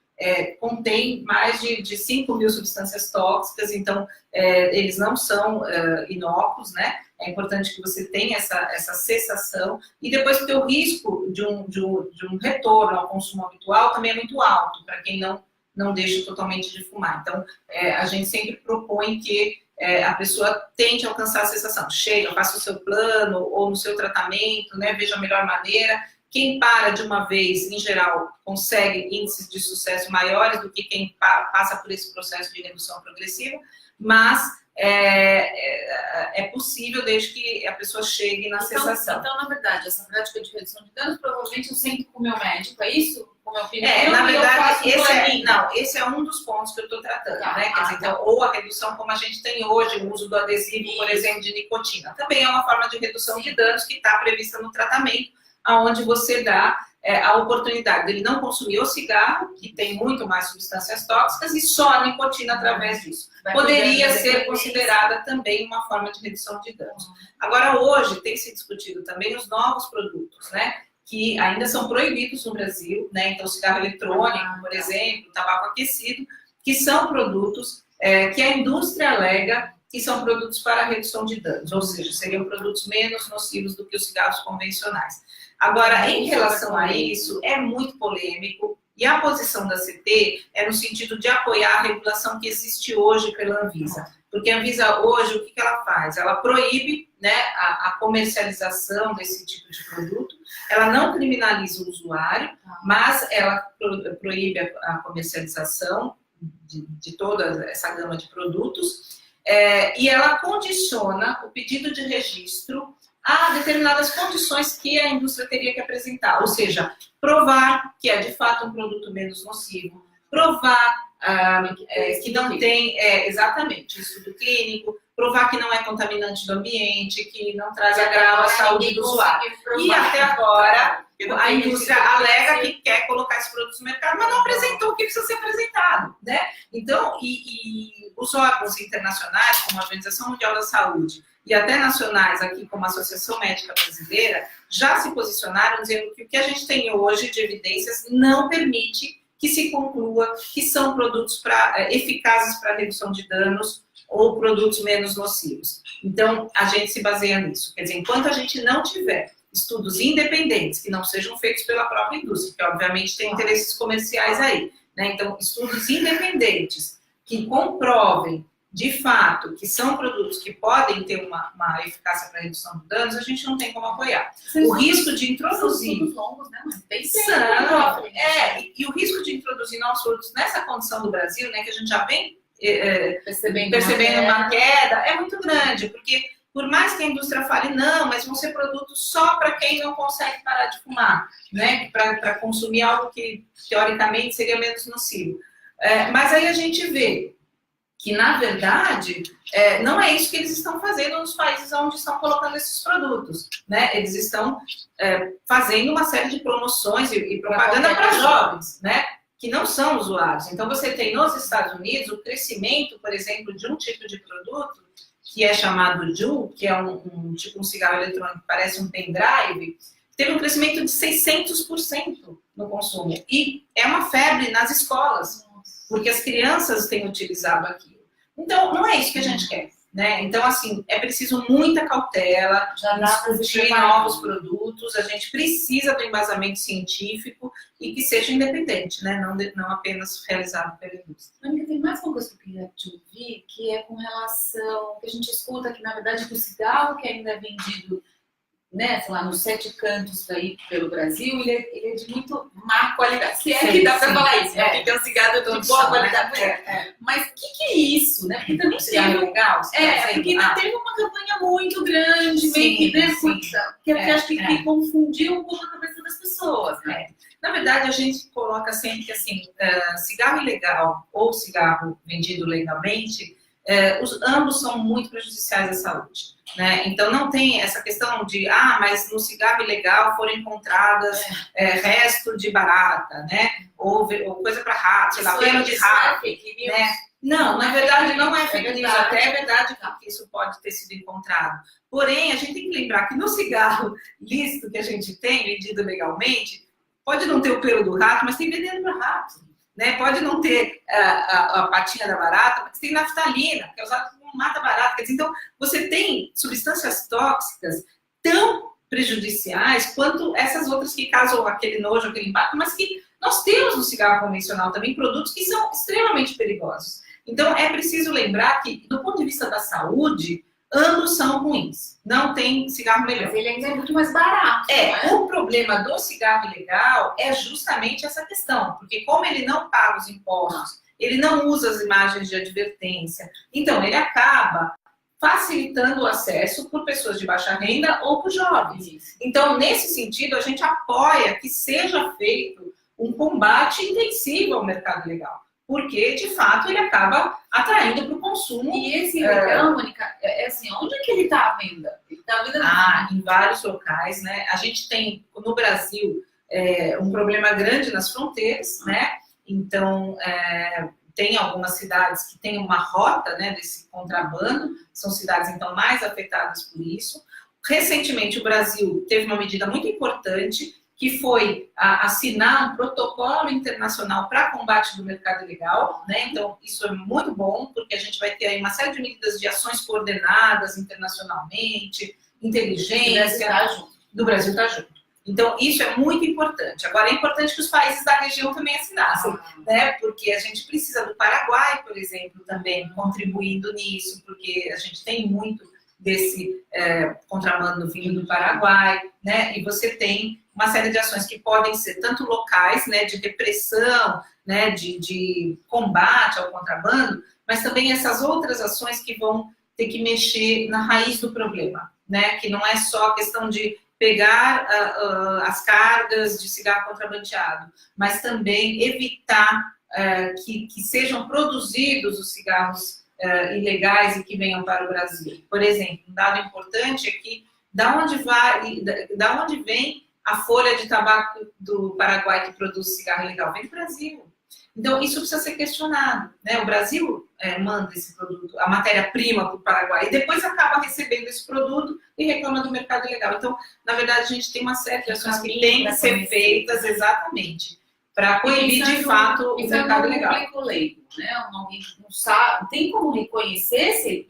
contém mais de 5 mil substâncias tóxicas, então eles não são inócuos, né? É importante que você tenha essa cessação e depois porque o risco de um retorno ao consumo habitual também é muito alto para quem não deixa totalmente de fumar. Então, a gente sempre propõe que a pessoa tente alcançar a cessação. Chega, faça o seu plano ou no seu tratamento, né? Veja a melhor maneira. Quem para de uma vez, em geral, consegue índices de sucesso maiores do que quem passa por esse processo de redução progressiva, mas é possível desde que a pessoa chegue na cessação. Então, na verdade, essa prática de redução de danos, provavelmente eu sento com o meu médico, é isso? Com o meu filho? Na verdade, esse é um dos pontos que eu estou tratando, né? Quer dizer, então, ou a redução como a gente tem hoje, o uso do adesivo, por exemplo, de nicotina. Também é uma forma de redução de danos que está prevista no tratamento, onde você dá a oportunidade dele não consumir o cigarro, que tem muito mais substâncias tóxicas, e só a nicotina através disso. Poderia ser considerada também uma forma de redução de danos. Agora, hoje, tem se discutido também os novos produtos, né? Que ainda são proibidos no Brasil, né? Então, o cigarro eletrônico, por exemplo, o tabaco aquecido, que são produtos que a indústria alega que são produtos para redução de danos, ou seja, seriam produtos menos nocivos do que os cigarros convencionais. Agora, em relação a isso, é muito polêmico e a posição da CT é no sentido de apoiar a regulação que existe hoje pela Anvisa. Porque a Anvisa hoje, o que ela faz? Ela proíbe, né, a comercialização desse tipo de produto, ela não criminaliza o usuário, mas ela proíbe a comercialização de toda essa gama de produtos, e ela condiciona o pedido de registro a determinadas condições que a indústria teria que apresentar, ou seja, provar que é de fato um produto menos nocivo, provar que não tem, exatamente, estudo clínico, provar que não é contaminante do ambiente, que não traz agravo à saúde do usuário. E até agora, a indústria alega que quer colocar esses produtos no mercado, mas não apresentou o que precisa ser apresentado, né? Então, e os órgãos internacionais, como a Organização Mundial da Saúde, e até nacionais, aqui como a Associação Médica Brasileira, já se posicionaram dizendo que o que a gente tem hoje de evidências não permite que se conclua que são produtos eficazes para redução de danos ou produtos menos nocivos. Então, a gente se baseia nisso. Quer dizer, enquanto a gente não tiver estudos independentes, que não sejam feitos pela própria indústria, que obviamente tem interesses comerciais aí, né? Então, estudos independentes que comprovem de fato, que são produtos que podem ter uma eficácia para redução de danos, a gente não tem como apoiar. O risco de introduzir... São longos, né? Mas tem e o risco de introduzir novos produtos nessa condição do Brasil, né, que a gente já vem percebendo uma queda, é muito grande, porque por mais que a indústria fale, não, mas vão ser produtos só para quem não consegue parar de fumar, né, para consumir algo que, teoricamente, seria menos nocivo. Mas aí a gente vê que, na verdade, não é isso que eles estão fazendo nos países onde estão colocando esses produtos, né? Eles estão fazendo uma série de promoções e propaganda para jovens, né? Que não são usuários. Então, você tem nos Estados Unidos o crescimento, por exemplo, de um tipo de produto que é chamado Juul, que é um cigarro eletrônico que parece um pendrive, teve um crescimento de 600% no consumo. E é uma febre nas escolas, porque as crianças têm utilizado aquilo. Então, não é isso que a gente quer, né? Então, assim, é preciso muita cautela, discutir novos produtos, a gente precisa do embasamento científico e que seja independente, né? Não apenas realizado pela indústria. Mônica, tem mais uma coisa que eu queria te ouvir, que é com relação, que a gente escuta que, na verdade, o cigarro que ainda é vendido, né, sei lá, nos 7 cantos aí pelo Brasil, ele é de muito má qualidade. Se é que dá para falar isso, né? Porque é um cigarro de boa qualidade. Mas o que é isso, né? Porque também cigarro legal? Porque ainda teve uma campanha muito grande, meio que, né, que acho que confundiu um pouco a cabeça das pessoas, né? Na verdade, a gente coloca sempre que, assim, cigarro ilegal ou cigarro vendido legalmente, ambos são muito prejudiciais à saúde, né? Então não tem essa questão de, mas no cigarro ilegal foram encontradas resto de barata, né? Ou coisa para rato, sei lá, pelo de rato, né? Não, na verdade não é fake news, até é verdade que isso pode ter sido encontrado. Porém, a gente tem que lembrar que no cigarro lícito que a gente tem, vendido legalmente, pode não ter o pelo do rato, mas tem veneno para rato. Né? Pode não ter a patinha da barata, mas tem naftalina, que é usada como mata-barata. Então, você tem substâncias tóxicas tão prejudiciais quanto essas outras que causam aquele nojo, aquele impacto, mas que nós temos no cigarro convencional também produtos que são extremamente perigosos. Então, é preciso lembrar que, do ponto de vista da saúde, ambos são ruins. Não tem cigarro melhor. Mas ele ainda é muito mais barato. O problema do cigarro ilegal é justamente essa questão. Porque como ele não paga os impostos, ele não usa as imagens de advertência, então ele acaba facilitando o acesso por pessoas de baixa renda ou por jovens. Então, nesse sentido, a gente apoia que seja feito um combate intensivo ao mercado ilegal. Porque, de fato, ele acaba atraindo para o consumo. E esse ilegal, Mônica, assim, onde é que ele está à venda? Ele está à venda em vários locais, né? A gente tem, no Brasil, um problema grande nas fronteiras, né? Então, tem algumas cidades que têm uma rota, né, desse contrabando, são cidades, então, mais afetadas por isso. Recentemente, o Brasil teve uma medida muito importante, que foi assinar um protocolo internacional para combate do mercado ilegal, né? Então, isso é muito bom, porque a gente vai ter aí uma série de medidas de ações coordenadas internacionalmente, inteligência, do Brasil está junto. Então, isso é muito importante. Agora, é importante que os países da região também assinassem, né? Porque a gente precisa do Paraguai, por exemplo, também contribuindo nisso, porque a gente tem muito desse contrabando vindo do Paraguai, né? E você tem uma série de ações que podem ser tanto locais, né, de repressão, né, de combate ao contrabando, mas também essas outras ações que vão ter que mexer na raiz do problema, né? Que não é só a questão de pegar as cargas de cigarro contrabandeado, mas também evitar que sejam produzidos os cigarros ilegais e que venham para o Brasil. Por exemplo, um dado importante é que da onde vem a folha de tabaco do Paraguai que produz cigarro ilegal? Vem do Brasil. Então, isso precisa ser questionado, né? O Brasil manda esse produto, a matéria-prima para o Paraguai, e depois acaba recebendo esse produto e reclama do mercado ilegal. Então, na verdade, a gente tem uma série de ações que têm que ser feitas exatamente para coibir, de fato, o mercado ilegal. Leigo, né? Alguém que não sabe, tem como reconhecer se...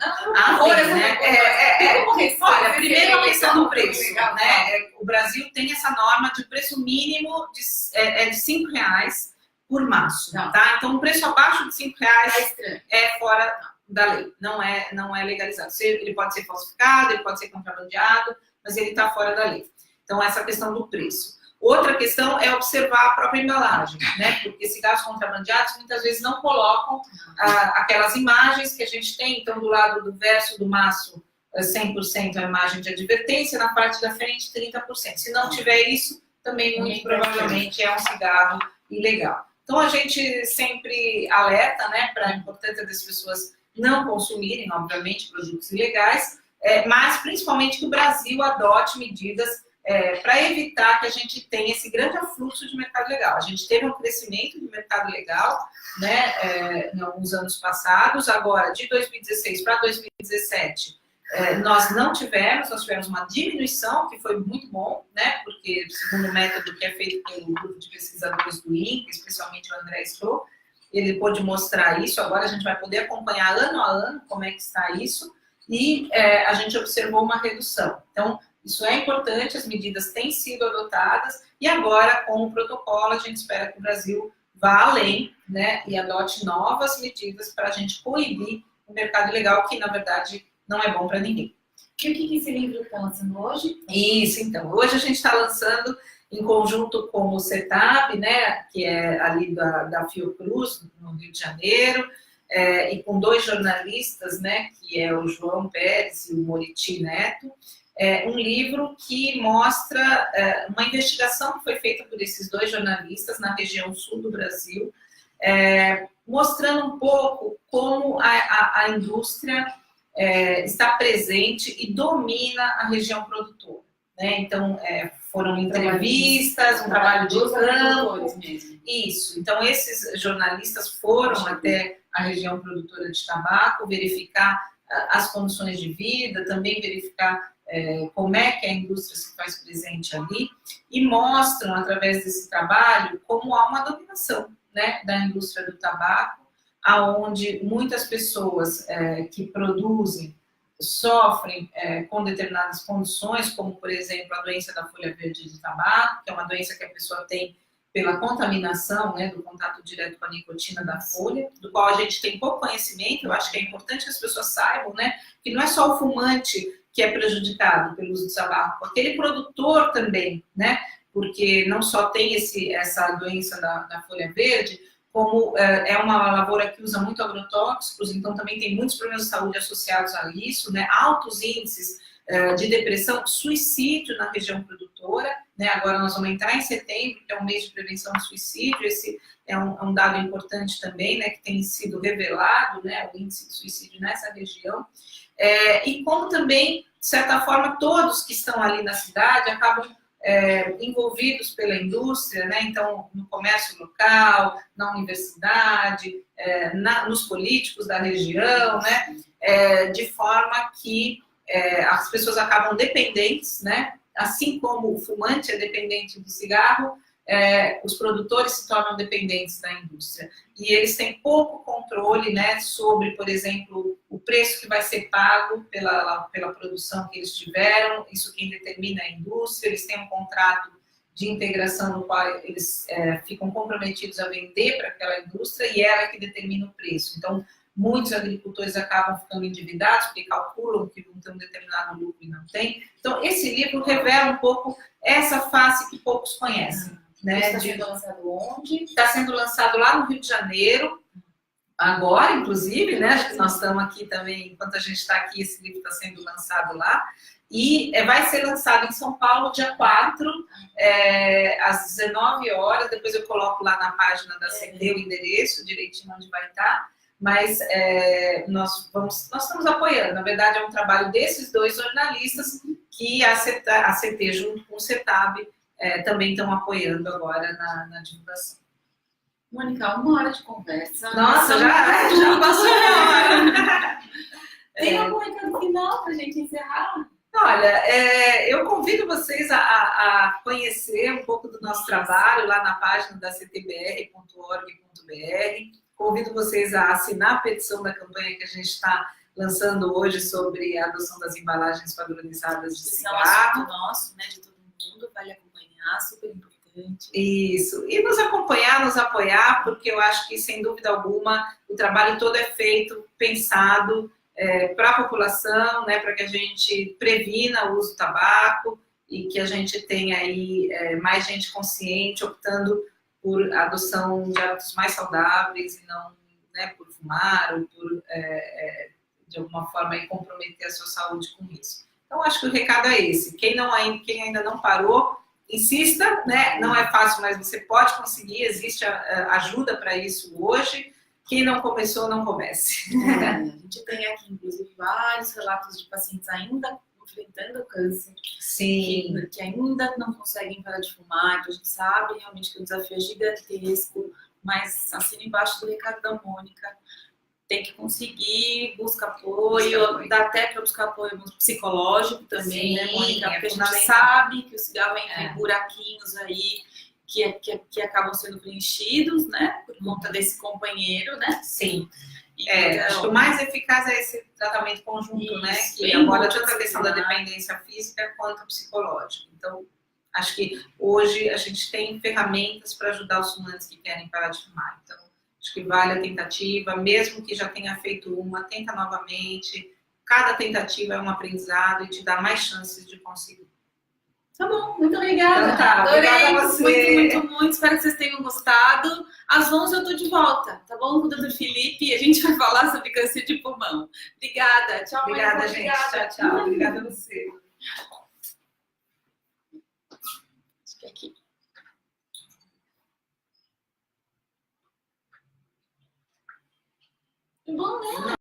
Olha, primeiro a questão do preço, né? O Brasil tem essa norma de preço mínimo de R$5 por maço, tá? Então, um preço abaixo de R$5 é fora da lei, não é legalizado. Ele pode ser falsificado, ele pode ser contrabandeado, mas ele está fora da lei. Então, essa questão do preço. Outra questão é observar a própria embalagem, né? Porque cigarros contrabandeados muitas vezes não colocam aquelas imagens que a gente tem. Então, do lado do verso do maço, 100% a imagem de advertência, na parte da frente, 30%. Se não tiver isso, também muito provavelmente é um cigarro ilegal. Então, a gente sempre alerta, né, para a importância das pessoas não consumirem, obviamente, produtos ilegais, mas principalmente que o Brasil adote medidas para evitar que a gente tenha esse grande afluxo de mercado legal. A gente teve um crescimento do mercado legal, né, em alguns anos passados. Agora, de 2016 para 2017, nós tivemos uma diminuição, que foi muito bom, né, porque segundo o método que é feito pelo grupo de pesquisadores do INPE, especialmente o André Stroh, ele pôde mostrar isso. Agora a gente vai poder acompanhar ano a ano como é que está isso, e a gente observou uma redução. Então, isso é importante, as medidas têm sido adotadas, e agora, com o protocolo, a gente espera que o Brasil vá além, né, e adote novas medidas para a gente coibir o mercado ilegal, que, na verdade, não é bom para ninguém. E o que esse livro está lançando hoje? Isso, então. Hoje a gente está lançando, em conjunto com o CETAB, né, que é ali da Fiocruz, no Rio de Janeiro, e com 2 jornalistas, né, que é o João Pérez e o Moriti Neto, um livro que mostra uma investigação que foi feita por esses 2 jornalistas na região sul do Brasil, mostrando um pouco como a indústria está presente e domina a região produtora, né? Então, foram entrevistas, um trabalho de campo. Isso. Então, esses jornalistas foram até a região produtora de tabaco, verificar as condições de vida, também verificar como é que a indústria se faz presente ali, e mostram, através desse trabalho, como há uma dominação, né, da indústria do tabaco, aonde muitas pessoas que produzem sofrem com determinadas condições, como, por exemplo, a doença da folha verde de tabaco, que é uma doença que a pessoa tem pela contaminação, né, do contato direto com a nicotina da folha, do qual a gente tem pouco conhecimento. Eu acho que é importante que as pessoas saibam, né, que não é só o fumante que é prejudicado pelo uso do tabaco, aquele produtor também, né, porque não só tem essa doença da folha verde, como é uma lavoura que usa muito agrotóxicos, então também tem muitos problemas de saúde associados a isso, né, altos índices de depressão, suicídio na região produtora, né? Agora nós vamos entrar em setembro, que é um mês de prevenção ao suicídio. Esse é um dado importante também, né, que tem sido revelado, né, o índice de suicídio nessa região, e como também, de certa forma, todos que estão ali na cidade acabam envolvidos pela indústria, né? Então, no comércio local, na universidade, nos políticos da região, né? De forma que as pessoas acabam dependentes, né? Assim como o fumante é dependente do cigarro, os produtores se tornam dependentes da indústria. E eles têm pouco controle, né, sobre, por exemplo, o preço que vai ser pago pela produção que eles tiveram. Isso quem determina é a indústria. Eles têm um contrato de integração no qual eles ficam comprometidos a vender para aquela indústria, e ela que determina o preço. Então, muitos agricultores acabam ficando endividados porque calculam que vão ter um determinado lucro e não tem. Então, esse livro revela um pouco essa face que poucos conhecem. Né? Está sendo lançado onde? Está sendo lançado lá no Rio de Janeiro, agora, inclusive, né? Acho que nós estamos aqui também, enquanto a gente está aqui, esse livro está sendo lançado lá. E vai ser lançado em São Paulo, dia 4, às 19 horas. Depois eu coloco lá na página da CT o endereço, direitinho onde vai estar. Mas nós estamos apoiando. Na verdade, é um trabalho desses dois jornalistas que a CT, junto com o CETAB, também estão apoiando agora na divulgação. Mônica, 1 hora de conversa. Nossa, já passou 1 hora. Tem algum recado final para a gente encerrar? Olha, eu convido vocês a conhecer um pouco do nosso trabalho lá na página da ctbr.org.br. Convido vocês a assinar a petição da campanha que a gente está lançando hoje sobre a adoção das embalagens padronizadas de cigarro. É um nosso, né, de todo mundo, vale acompanhar, super importante. Isso, e nos acompanhar, nos apoiar, porque eu acho que, sem dúvida alguma, o trabalho todo é feito, pensado, para a população, né, para que a gente previna o uso do tabaco e que a gente tenha aí mais gente consciente optando por adoção de hábitos mais saudáveis e não, né, por fumar ou por, de alguma forma, aí, comprometer a sua saúde com isso. Então, acho que o recado é esse. Quem ainda não parou, insista, né? Não é fácil, mas você pode conseguir, existe ajuda para isso hoje. Quem não começou, não comece. A gente tem aqui, inclusive, vários relatos de pacientes ainda enfrentando câncer. Sim. Que ainda não conseguem parar de fumar. Então, a gente sabe realmente que o desafio é gigantesco, mas assina embaixo do recado da Mônica. Tem que conseguir, busca apoio, dá até para buscar apoio psicológico também, sim, né, Mônica? Porque a gente sabe que o cigarro entra em buraquinhos aí, que acabam sendo preenchidos, né? Por conta desse companheiro, né? Sim. Então, acho que o mais eficaz é esse tratamento conjunto, isso, né? Que aborda tanto a questão da dependência física quanto psicológica. Então, acho que hoje a gente tem ferramentas para ajudar os fumantes que querem parar de fumar. Então, acho que vale a tentativa, mesmo que já tenha feito uma, tenta novamente. Cada tentativa é um aprendizado e te dá mais chances de conseguir. Tá bom, muito obrigada. Então, tá, adorei, obrigada a você. Muito. Espero que vocês tenham gostado. Às 11 eu tô de volta, tá bom? Com o Dr. Felipe e a gente vai falar sobre câncer de pulmão. Obrigada. Tchau, obrigada, mãe. gente. Tchau. Obrigada a você. Acho que é aqui. É bom, né?